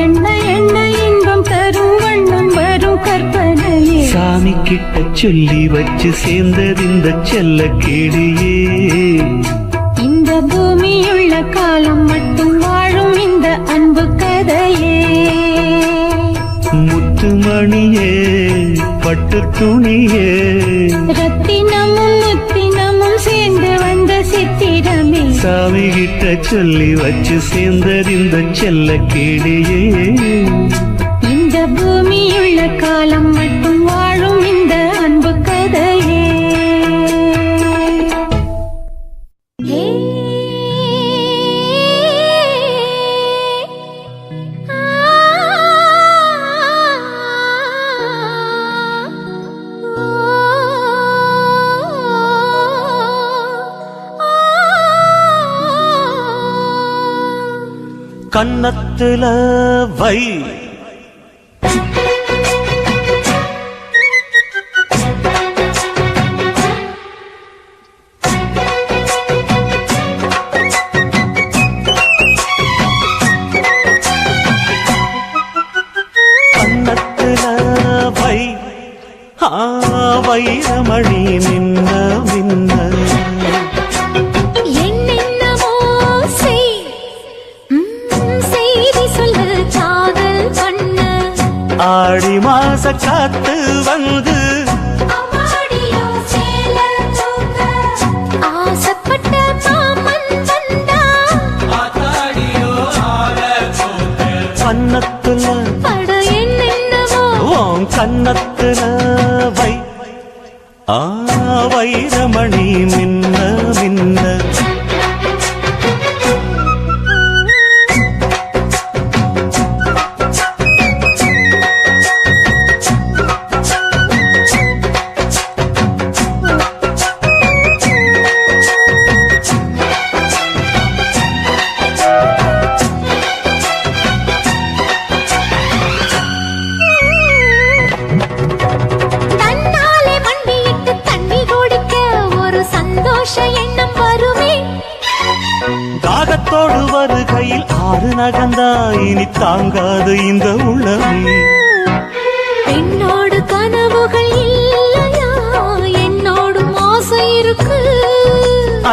Speaker 2: என்ன என்ன இன்பம் தரும் வண்ணம் வரும் கற்பனையே
Speaker 1: சாமி கிட்ட சொல்லி வச்சு சேர்ந்தது இந்த செல்ல கிளியே
Speaker 2: இந்த பூமியுள்ள காலம் மட்டும் வாழும் இந்த அன்பு கதையே
Speaker 1: முத்துமணியே பட்டு துணியே
Speaker 2: ரத்தினமும் முத்தினமும் சேர்ந்து வந்த சித்திரமே
Speaker 1: சாமி கிட்ட சொல்லி வச்சு சேர்ந்தது இந்த செல்ல கிளியே
Speaker 2: இந்த பூமியுள்ள காலம் மட்டும் வாழும் இந்த அன்பு கதையே ஹே
Speaker 1: கன்னத்துல வை கன்னத்துல வை வைரமணி மின்ன மின்ன
Speaker 2: என்னென்னமோ செய் செய்தி சொல்லு காதல் பண்ண
Speaker 1: ஆடி மாச காத்து வந்து
Speaker 3: அம்மாடியோ சேல தூக்க
Speaker 2: ஆசைப்பட்ட மாமன் வந்தா
Speaker 1: கன்னத்துல
Speaker 2: பட என்னென்னமோ
Speaker 1: உன் கன்னத்துல வை வைரமணி மின்ன மின்ன
Speaker 2: தன்னாலே மண்டியிட்டு தண்ணி குடிக்க ஒரு சந்தோஷ எண்ணம் வருமே
Speaker 1: தாகத்தோடு வருகையில் ஆறு நகந்தா இனி தாங்காது இந்த உளமே
Speaker 2: என்னோடு கனவுகள் இல்லையா என்னோடும் ஆசை இருக்கு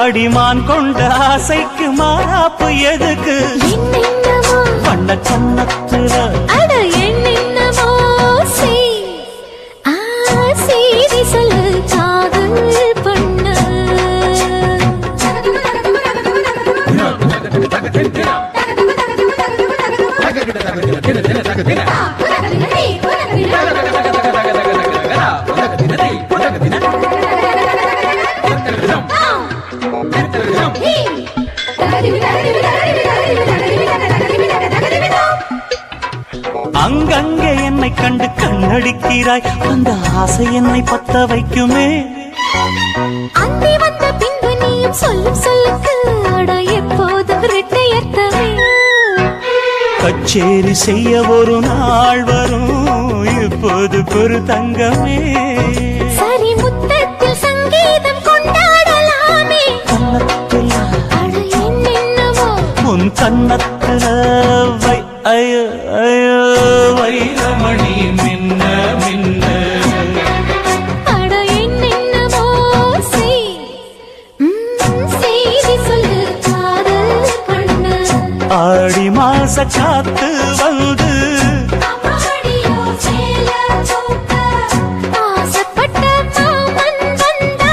Speaker 1: அடிமான் கொண்ட ஆசைக்கு மாறாப்பு எதுக்கு
Speaker 2: என்னென்னமோ
Speaker 1: வண்ண கன்னத்துல
Speaker 2: அட என்னென்னமோ செய் செய்தி சொல்லு காதல் பண்ண
Speaker 1: அங்கங்கே என்ன என்னை கண்டு கண்ணடிக்கிறாய் அந்த ஆசை என்னை பத்த வைக்குமே
Speaker 2: அந்தி வந்த பின்பு நீயும் சொல்லும் சொல்லுக்கு அட எப்போதும் இரட்டையர்த்தமே
Speaker 1: கச்சேரி செய்ய ஒரு நாள் வரும் இப்போது ஒரு தங்கமே
Speaker 2: சரி முத்தத்தில் சங்கீதம் கொண்டாடலாமே
Speaker 1: கன்னத்தில்
Speaker 2: அட என்னென்னவோ
Speaker 1: உன் கன்னத்தில் வை ஐயோ ஐயோ வைரமணி மின்ன மின்ன
Speaker 2: அட என்னென்னவோ செய்தி சொல்லு காதல் கண்ணு
Speaker 1: ஆடி மாச காத்து வந்து
Speaker 3: அம்மாடியோ சேல தூக்க
Speaker 2: ஆசைப்பட்ட மாமன் வந்தா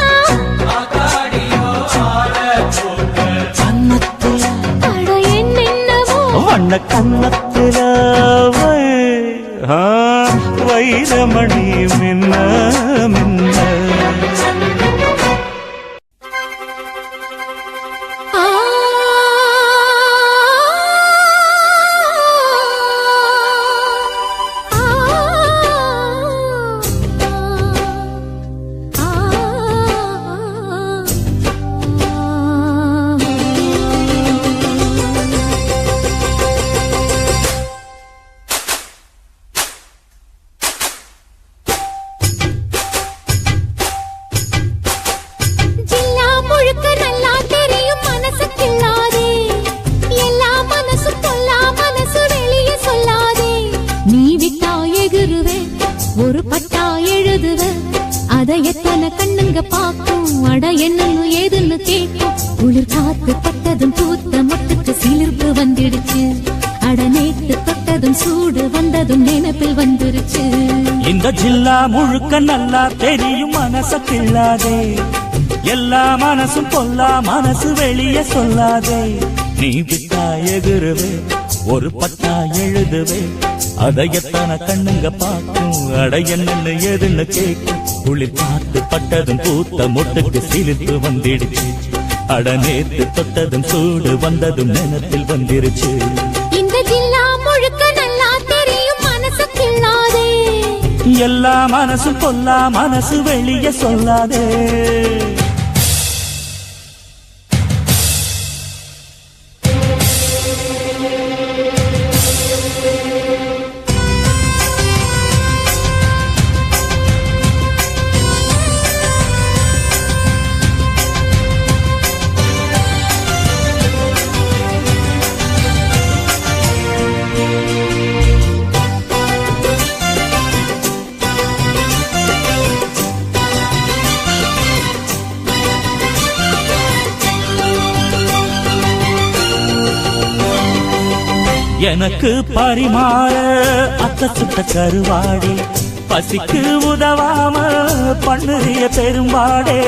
Speaker 1: கன்னத்தில்
Speaker 2: அட என்னென்னவோ
Speaker 1: வண்ண கன்னத்தில் வைரமணி மின்ன மின்ன
Speaker 2: ஆ ஜில்லா முழுக்க நல்லா தெரியும் மனசு கில்லாதே எல்லா மனசு பொல்லா மனசு வெளியே சொல்லாதே நீ விட்டா எகுருவே ஒரு பட்டா எழுதுவ அதை எத்தனை கண்ணுங்க பாக்கும் அட என்னன்னு ஏதுன்னு கேட்கும் குளிர் காத்து பட்டதும் பூத்த மொட்டுக்கு சிலிர்ப்பு வந்துடுச்சு அட நேத்து தொட்டதும் சூடு வந்ததும் நினைப்பில் வந்துருச்சு
Speaker 1: இந்த ஜில்லா முழுக்க நல்லா தெரியும் மனச கிள்ளாதே எல்லா மனசும் பொல்லா மனசு வெளியே சொல்லாதே நீ விட்டா எகுருவே ஒரு பட்டா எழுதுவே அதை எத்தனை கண்ணுங்க பார்க்கும் அட என்னன்னு ஏதுன்னு கேட்கும் குளிர் காத்து பட்டதும் பூத்த மொட்டுக்கு சிலிர்ப்பு வந்துடுச்சு அட நேத்து தொட்டதும் சூடு வந்ததும் நினைப்பில் வந்துருச்சு
Speaker 2: இந்த ஜில்லா முழுக்க நல்லா தெரியும் மனசு கில்லாதே
Speaker 1: எல்லா மனசும் பொல்லா மனசு வெளியே சொல்லாதே எனக்கு பரிமாற அத்த சுத்த கருவாடே பசிக்கு உதவாம பண்ணுறிய பெரும்பாடே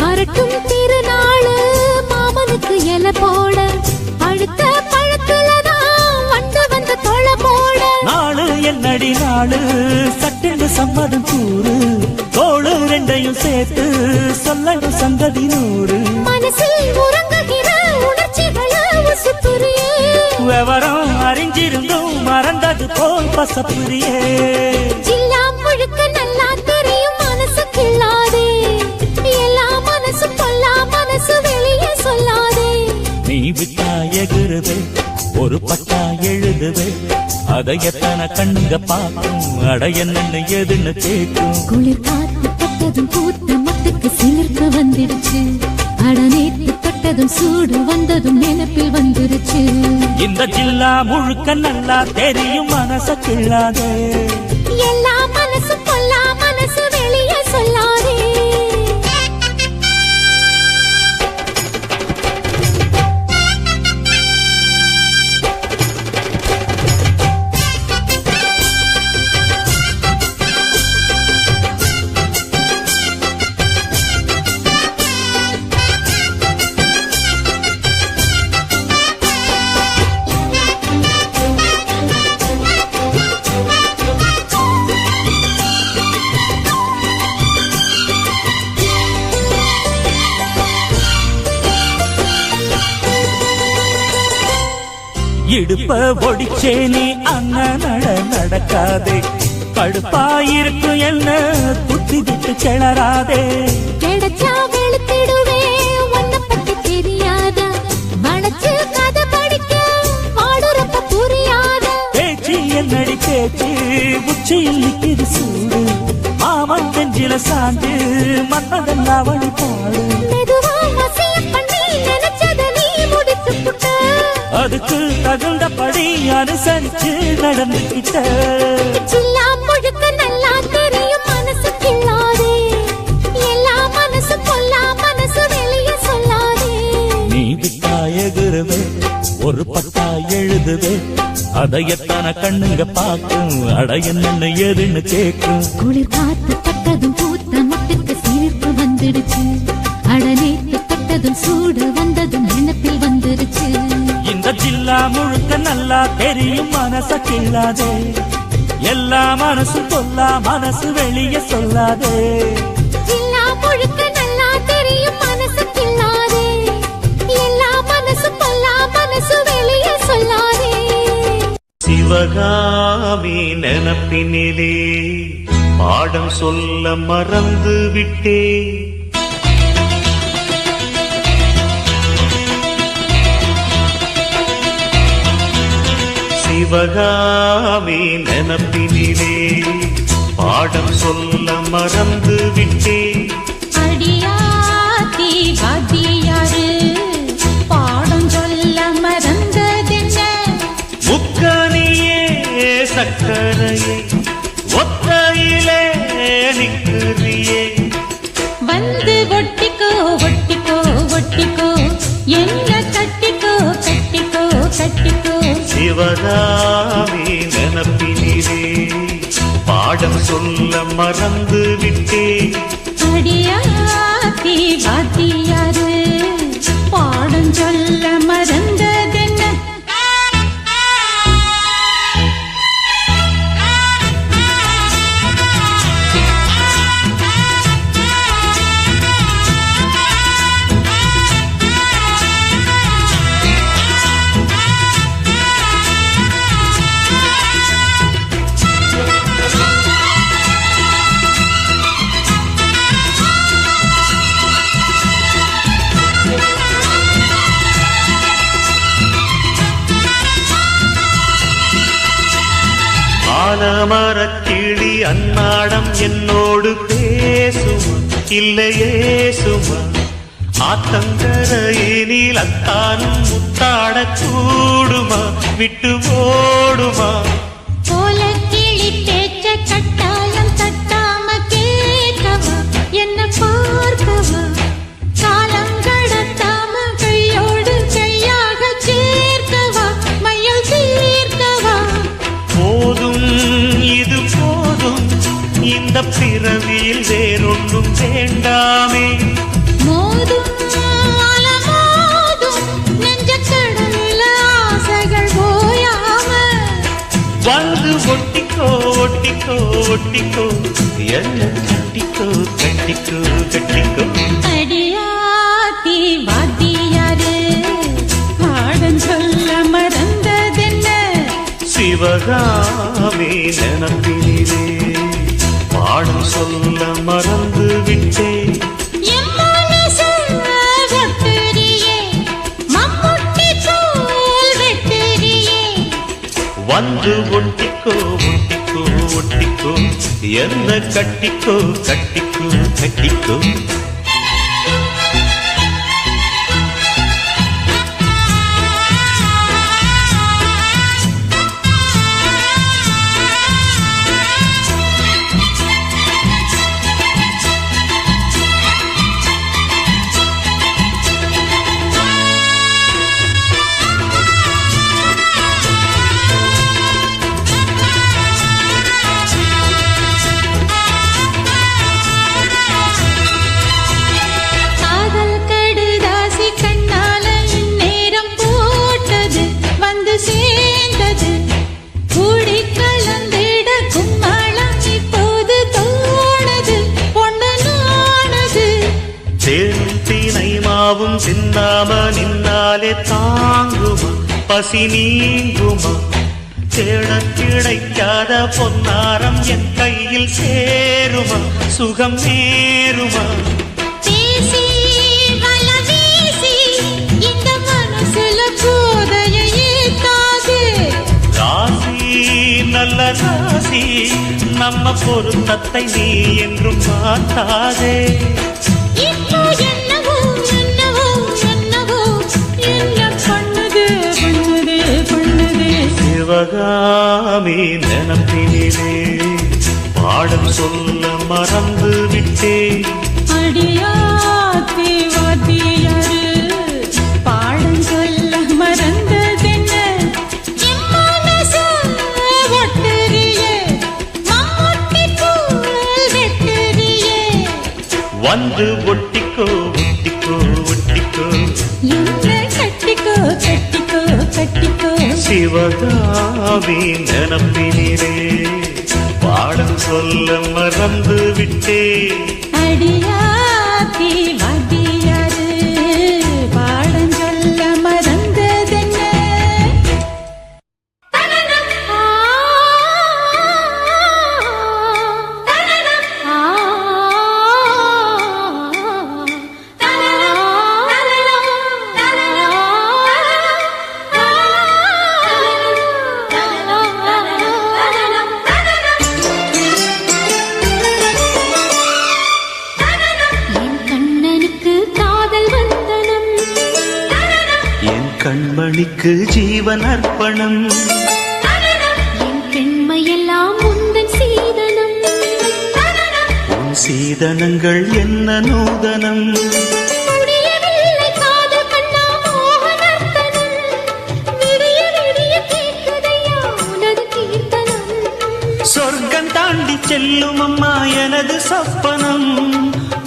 Speaker 2: வரட்டும் திருநாளு மாமனுக்கு இலை போட அடுத்த பழத்துலதான் வண்டு வந்து தொலை போட
Speaker 1: நாளு என்னடி நாளு சட்டென்று சம்மதம் கூறு தோளு ரெண்டையும் சேர்த்து சொல்லணும் சங்கதி நூறு
Speaker 2: மனசில் உறங்குகிற உணர்ச்சிகளை உசுப்புரியே
Speaker 1: விவரம் அறிஞ்சிருந்தும் மறந்தது போல் பசப்புரியே
Speaker 2: ஜில்லா முழுக்க நல்லா தெரியும் மனசு கில்லாதே எல்லா மனசு பொல்லா மனசு வெளியே சொல்லாதே
Speaker 1: நீ விட்டா எகுருவே ஒரு பட்டா எழுதுவே அதை எத்தனை கண்ணுங்க பார்க்கும் அட என்னன்னு எதுன்னு கேட்கும்
Speaker 2: குளிர் காத்து பட்டதும் பூத்த மொட்டுக்கு சிலிர்ப்பு வந்துடுச்சு அட நேத்து தொட்டதும் சூடு வந்ததும் நினைப்பில் வந்துருச்சு
Speaker 1: இந்த ஜில்லா முழுக்க நல்லா தெரியும் மனச கிள்ளாதே
Speaker 2: எல்லா மனசு பொல்லா மனசு வெளியே சொல்லாதே
Speaker 1: இடுப்ப ஒடிச்சே நீ அண்ண நட நடக்காதே கடுப்பாயிருக்கும் என்ன குத்தி விட்டு கிளறாதே.
Speaker 2: கிடைச்சா வெளுத்திடுவே உன்னை பத்தி தெரியாதா, வளைச்சு கதை படிக்க பாடுறப்ப புரியாத.
Speaker 1: பேச்சு என்னடி பேச்சு, உச்சியில் நிற்கிது சூடு, மாமன் நெஞ்சில சாந்து மன்னதெல்லாம் வழி பாடு.
Speaker 2: மெதுவா வசியம் பண்ணி நினைச்சத நீ முடித்து புட்ட,
Speaker 1: அதுக்கு தகுந்தபடி அனுசரிச்சு நடந்துகிட்ட.
Speaker 2: சில்லா முழுக்க நல்லா தெரியும் மனசு கிள்ளாதே, எல்லா மனசு கொல்லா மனசு வெளிய சொல்லாதே.
Speaker 1: நீ விட்டா எகுருவே ஒரு பட்டா எழுதுவே, அதை எத்தனை கண்ணுங்க பார்க்கும், அட என்னன்னு எதுன்னு கேட்கும்.
Speaker 2: குளிர் காத்து பட்டதும் பூத்த முட்டுக்கு சிரிப்பு வந்துடுச்சு, அடநேத்து பட்டதும் சூடு வந்ததும் நினைப்பில் வந்துடுச்சு.
Speaker 1: இந்த ஜில்லா முழுக்க நல்லா தெரியும் மனச கிள்ளாதே, எல்லா மனசும் கொல்லா மனசு வெளிய சொல்லாதே.
Speaker 2: ஜில்லா முழுக்க நல்லா தெரியும் மனசு கிள்ளாதே, எல்லா மனசு கொல்லா மனசு வெளிய சொல்லாதே.
Speaker 6: சிவகாமி நினப்பினிலே பாடம் சொல்ல மறந்து விட்டே. சிவகாமி நினப்பினிலே பாடம் சொல்ல மறந்து விட்டே.
Speaker 2: அடியாத்தி வாத்தியாரு பாடம் சொல்ல மறந்ததென்ன,
Speaker 6: முக்கனியே சக்கரையே ஒத்தையிலே நிற்கிறியே.
Speaker 2: வந்து ஒட்டிக்கோ ஒட்டிக்கோ ஒட்டிக்கோ, என்ன கட்டிக்கோ கட்டிக்கோ கட்டிக்கோ.
Speaker 6: சிவகாமி நினப்பினிலே பாடம் சொல்ல மறந்து விட்டே.
Speaker 2: அடியாத்தி வாத்தியாரு பாடம் சொல்ல மறந்ததென்ன.
Speaker 6: ஆலமரக்கிளி அன்னாடம் என்னோடு பேசுமா இல்லையே சுமா, ஆத்தங்கரையினில் அத்தானும் முத்தாட கூடுமா விட்டு ஓடுமா.
Speaker 2: போல கிளி பேச்ச கட்டாயம் தட்டாம கேட்கவா, என்ன பார்க்கவா, காலம் கடத்தாம கையோடு கையாக சேர்க்கவா, மையல் தீர்க்கவா.
Speaker 6: போதும் இது போதும், இந்த பிறவியில் வேறொன்றும் வேண்டாமே.
Speaker 2: மோதும் அலமோதும் நெஞ்ச கடல்ல ஆசைகள் ஓயாம,
Speaker 6: வந்து ஒட்டிக்கோ ஒட்டிக்கோ ஒட்டிக்கோ, என்ன கட்டிக்கோ கட்டிக்கோ கட்டிக்கோ.
Speaker 2: அடியாத்தி வாத்தியாரு பாடம் சொல்ல மறந்ததென்ன.
Speaker 6: சிவகாமி நினப்பினிலே பாடம் சொல்ல மறந்து விட்டே.
Speaker 2: என் மனசு ஒட்டுறியே, மம்முட்டி தோல் வெட்டுறியே.
Speaker 6: வந்து ஒட்டிக்கோ ஒட்டிக்கோ ஒட்டிக்கோ, என்ன கட்டிக்கோ கட்டிக்கோ கட்டிக்கோ. மாவும் தின்னாம நின்னாலே தாங்குமா பசி நீங்குமா தேட கிடைக்காத பொன்னாரம் என் கையில் சேருமா சுகம் நேருமா
Speaker 2: பேசி வல வீசி இந்த மனசுல போதையை ஏத்தாது
Speaker 6: ராசி நல்ல ராசி நம்ம பொருத்தத்தை நீ என்றும் மாட்டாதே
Speaker 2: இப்போ என்னவோ என்னவோ என்னவோ என்ன பண்ணுது பண்ணுது பண்ணுது
Speaker 6: சிவகாமி நினப்பினிலே பாடம் சொல்ல மறந்து விட்டேன்
Speaker 2: அடியாத்தி வாத்தியாரு பாடம் சொல்ல மறந்ததென்ன என் மனச ஒட்டுறியே மம்முட்டி போல் வெட்டுறியே
Speaker 6: வந்து ஒட்டிக்கோ ஒட்டிக்கோ ஒட்டிக்கோ
Speaker 2: என்ன கட்டிக்கோ கட்டிக்கோ கட்டிக்கோ
Speaker 6: சிவகாமி நினப்பினிலே பாடம் சொல்ல மறந்து விட்டேன்
Speaker 2: அடியாத்தி வாத்தியாரு பாடம் சொல்ல மறந்ததென்ன என் கண்ணனுக்கு காதல் வந்தனம்
Speaker 6: என் கண்மணிக்கு ஜீவன் அர்ப்பணம்
Speaker 2: என் பெண்மையெல்லாம் உந்தன் சீதனம்
Speaker 6: உன் சீதனங்கள் என்ன நூதனம்
Speaker 2: முடியவில்லை காதல் கண்ணா மோகனர்த்தனம் விடிய விடிய கேட்குதையா உனது கீர்த்தனம்
Speaker 6: சொர்க்கம் தாண்டி செல்லும் அம்மா எனது சொப்பனம்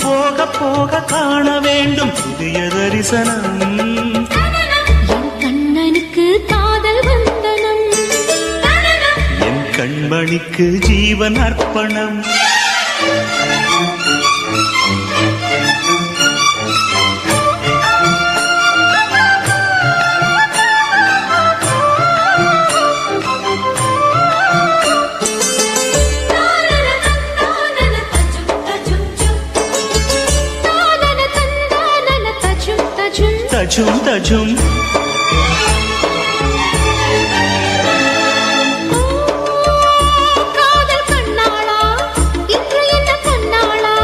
Speaker 6: போக போக காண வேண்டும் புதிய தரிசனம்
Speaker 2: என் கண்ணனுக்கு காதல் வந்தனம்
Speaker 6: என் கண்மணிக்கு ஜீவன் அர்ப்பணம்
Speaker 2: தானன தந்தானன தஜும் தஜும்
Speaker 6: தஜும் தஜும்
Speaker 2: காதல் கண்ணாளா இன்று என்ன கண்ணாளா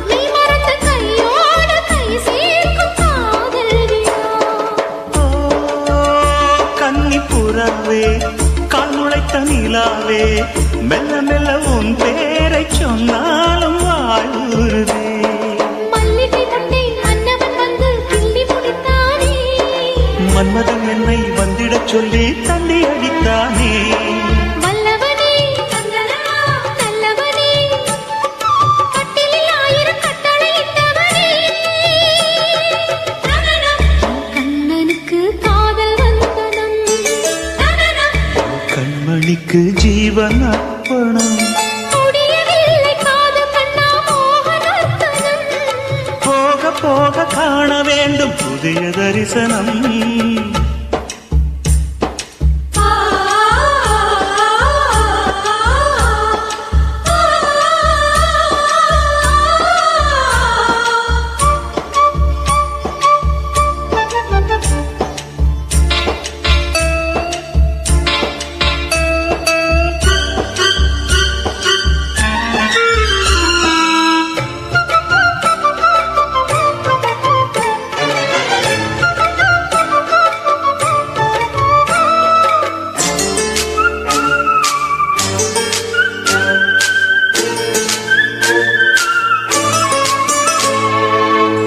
Speaker 2: நீ மறந்த கையோட கை சேர்க்கும் காதல் விழா
Speaker 6: ஓ, கன்னி புறாவே கால் முளைத்த நிலாவே மெல்ல மெல்ல உன் பேரை சொன்னாலும் வாழ்வுறுதே
Speaker 2: மல்லிகை தட்டை மன்னவன் வந்து கிள்ளி முடித்தானே
Speaker 6: மன்மதன் என்னை வந்திடச் சொல்லி தள்ளி அடித்தானே
Speaker 2: வல்லவனே நல்லவனே கட்டிலில் ஆயிரம் கட்டளையிட்டவனே கண்ணனுக்கு காதல் வந்தனம்
Speaker 6: கண்மணிக்கு ஜீவன் அர்ப்பணம்
Speaker 2: முடியவில்லை காதல் கண்ணா மோகனர்த்தனம்
Speaker 6: போக போக காண வேண்டும் புதிய தரிசனம்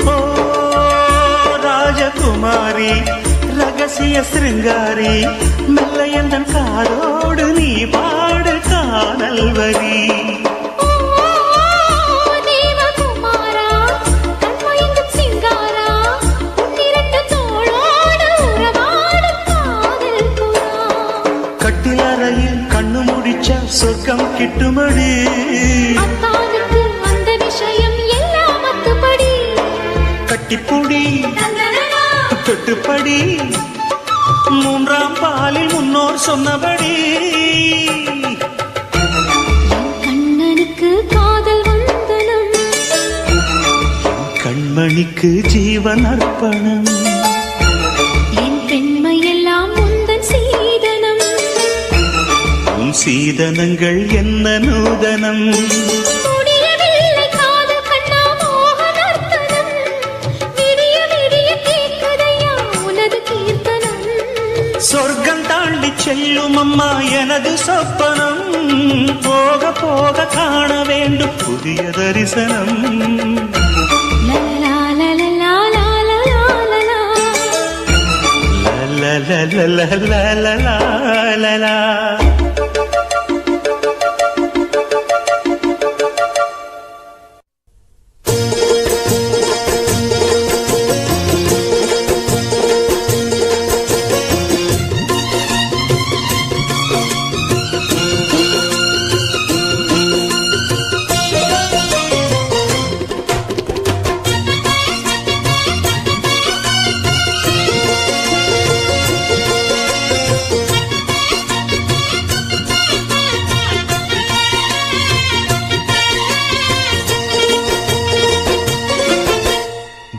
Speaker 6: ஓ ராஜகுமாரி ரகசிய சிருங்காரி மெல்ல எந்தன் காதோடு நீ பாடு காதல் வரி
Speaker 2: தேவகுமாரா கண்மயங்கும் சிங்காரா உன்னிரண்டு தோளோடு உறவாடும் காதல் புறா
Speaker 6: கட்டிலறையில் கண்ணு முடிச்ச சொர்க்கம் கிட்டுமடி
Speaker 2: அத்தானுக்கு அந்த விஷயம் எல்லாம் அத்துப்படி
Speaker 6: கட்டிப்புடி தொட்டுப்படி மூன்றாம் பாலில் முன்னோர் சொன்னபடி
Speaker 2: கண்ணனுக்கு காதல் வந்தனம்
Speaker 6: கண்மணிக்கு ஜீவன் அர்ப்பணம்
Speaker 2: என் பெண்மையெல்லாம் உந்தன் சீதனம்
Speaker 6: உன் சீதனங்கள் என்ன நூதனம்
Speaker 2: முடியவில்லை காதல் கண்ணா மோகனர்த்தனம் விடிய விடிய கேட்குதையா உனது கீர்த்தனம்
Speaker 6: சொர்க்கம் தாண்டி செல்லும் அம்மா எனது சொப்பனம் போக போக காண வேண்டும் புதிய தரிசனம்
Speaker 2: லலலா லலலா லலலா
Speaker 6: லலலா.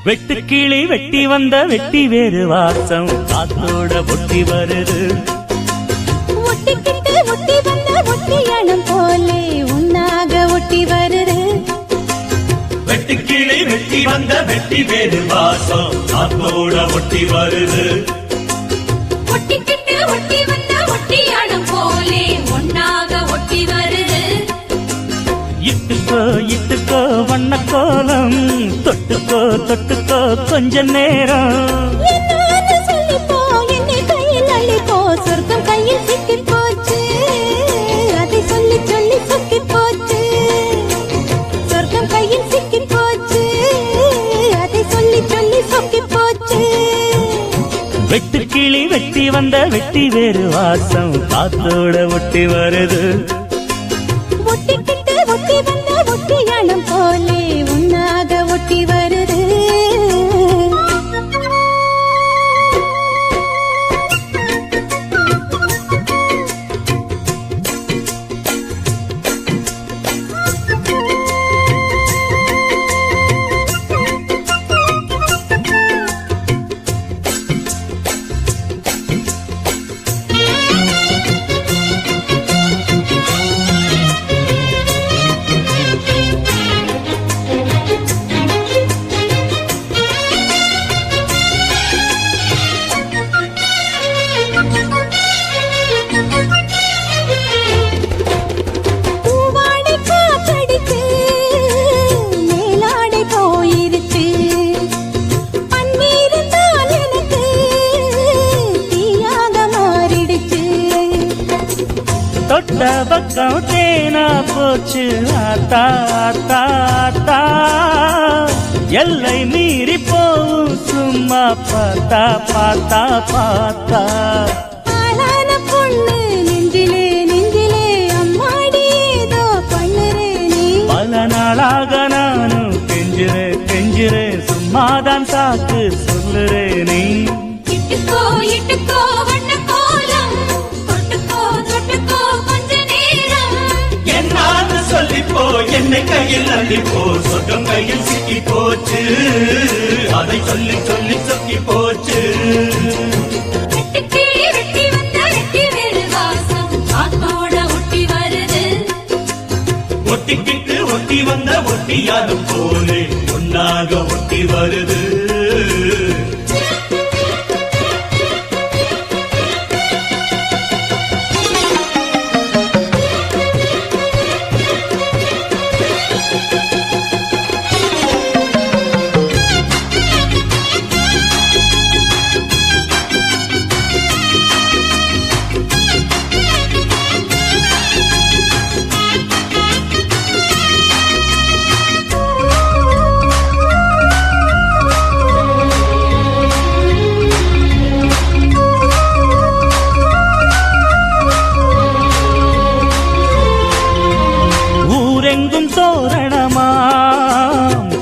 Speaker 1: வெட்டுக்கிளி வெட்டி வந்த வெட்டி வேறு வாசம் காத்தோட ஒட்டி வருது.
Speaker 2: ஒட்டிக்கிட்டு ஒட்டி வந்த ஒட்டியானம் போலே உன்னாக ஒட்டி வருது.
Speaker 1: வெட்டுக்கிளி வெட்டி வந்த வெட்டி வேறு வாசம் காத்தோட ஒட்டி வருது.
Speaker 2: ஒட்டிக்கிட்டு ஒட்டி வந்த ஒட்டியானம் போலே உன்னாக ஒட்டி வருது.
Speaker 1: இட்டுக்கோ இட்டுக்கோ வண்ண கோலம் தொட்டுக்கோ தொட்டுக்கோ கொஞ்ச நேரம்
Speaker 2: என்னன்னு சொல்லிப்போ என்னை கையில் அள்ளிப்போ சொர்க்கம் கையில் சிக்கி போச்சு அதை சொல்லி சொல்லி சொக்கி போச்சு சொர்க்கம் கையில் சிக்கி போச்சு அதை சொல்லி சொல்லி சொக்கி போச்சு.
Speaker 1: வெட்டுக்கிளி வெட்டி வந்த வெட்டி வேறு வாசம் காத்தோட ஒட்டி வருது.
Speaker 2: ஒட்டிக்கிட்டு ஒட்டி வந்த ஒட்டியானம் போலே உன்னாக ஒட்டி வருது. பூவாடை காத்தடிச்சு மேலாடை போயிருச்சு பன்னீருந்தான் எனக்கு தீயாக மாறிடுச்சு.
Speaker 1: தொட்ட பக்கம் தேனா போச்சு ஆத்தா ஆத்தா ஆத்தா எல்லை மீறி போவும் சும்மா பார்த்தா பார்த்தா பார்த்தா
Speaker 2: ஆளான பொண்ணு நெஞ்சிலே நெஞ்சிலே அம்மாடி ஏதோ பண்ணுறே நீ.
Speaker 1: பல நாளாக நானும் கெஞ்சுறேன் கெஞ்சுறேன் சும்மாதான் சாக்கு சொல்லுறேன் நீ.
Speaker 2: இட்டுக்கோ இட்டுக்கோ வண்ண கோலம் தொட்டுக்கோ தொட்டுக்கோ கொஞ்ச நேரம்
Speaker 1: என்னான்னு சொல்லிப்போ என்னை கையில் அள்ளிப்போ சொர்க்கம் கையில் சிக்கி போச்சு அதை சொல்லி சொல்லி சொக்கி போச்சு.
Speaker 2: வெட்டுக்கிளி வெட்டி வந்த வெட்டி வேறு வாசம் காத்தோட ஒட்டி வருது.
Speaker 1: ஒட்டிக்கிட்டு ஒட்டி வந்த ஒட்டியாதும் போலே ஒன்னாக ஒட்டி வருது. ஊரெங்கும் தோரணமாம்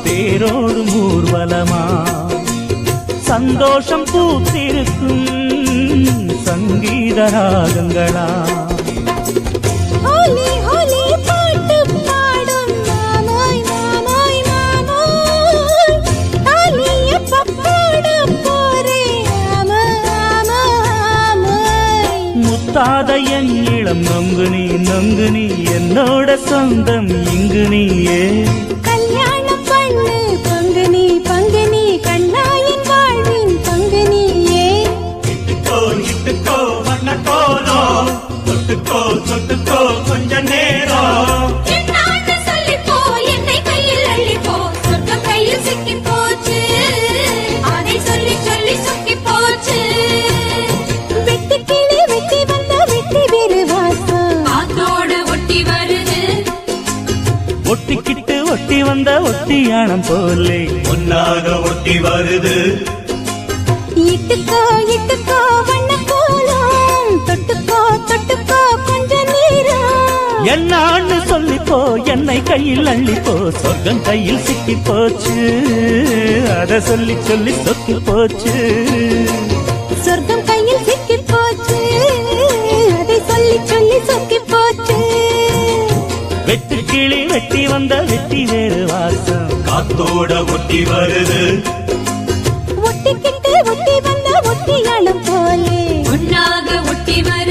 Speaker 1: தேரோடும் ஊர்வலமா சந்தோஷம் பூத்திருக்கும் சங்கீத ராகங்களா
Speaker 2: ஹோலி ஹோலி பாட்டு பாடும் மாமோய் மாமோய் மாமோய் தாலிய பப்பாட போரே மாமோய்
Speaker 1: முத்தாத என் இளம் நொங்கு நீ என்னோட சொந்தம் இங்கு நீயே
Speaker 2: கல்யாணம் பண்ணு பங்கு நீ கண்ணாயின் வாழ்வின் பங்கு நீயே
Speaker 6: இட்டுக்கோ வண்ண கோலம் தொட்டுக்கோ தொட்டுக்கோ கொஞ்ச நேரம்
Speaker 3: என்னான்னு சொல்லிப்போ, என்னை கையில் அள்ளிப்போ, சொர்க்கம் கையில் சிக்கிப் போச்சு. அதை சொல்லி சொல்லி சொக்கிப் போச்சு.
Speaker 2: வெட்டி கிளி வெட்டி வந்த வெட்டி வேறு வாசம்
Speaker 3: காத்தோட ஒட்டி வருது,
Speaker 1: ஒட்டிக்கிட்டு ஒட்டி வந்த ஒட்டியானம் போலே
Speaker 6: ஒன்னாக ஒட்டி வருது
Speaker 2: இட்டுக்கோ வண்ண கோலம் தொட்டுக்கோ கொஞ்ச நேரம்
Speaker 1: என்னான்னு சொல்லிப்போ என்னை கையில் அள்ளிப்போ சொர்க்கம் கையில் சிக்கி போச்சு அத சொல்லி சொல்லி சொக்கி போச்சு
Speaker 2: சொர்க்கம் கையில் சிக்கி போச்சு அதை சொல்லி சொல்லி சொக்கி போச்சு
Speaker 1: வெட்டு கிளி வெட்டி வந்த வெட்டி வேறு வாசம்
Speaker 6: காத்தோட ஒட்டி வருது
Speaker 2: ஒட்டிக்கிட்டு ஒட்டி வந்த ஒட்டியாளம் போலே
Speaker 3: ஒன்னாக ஒட்டி வருது.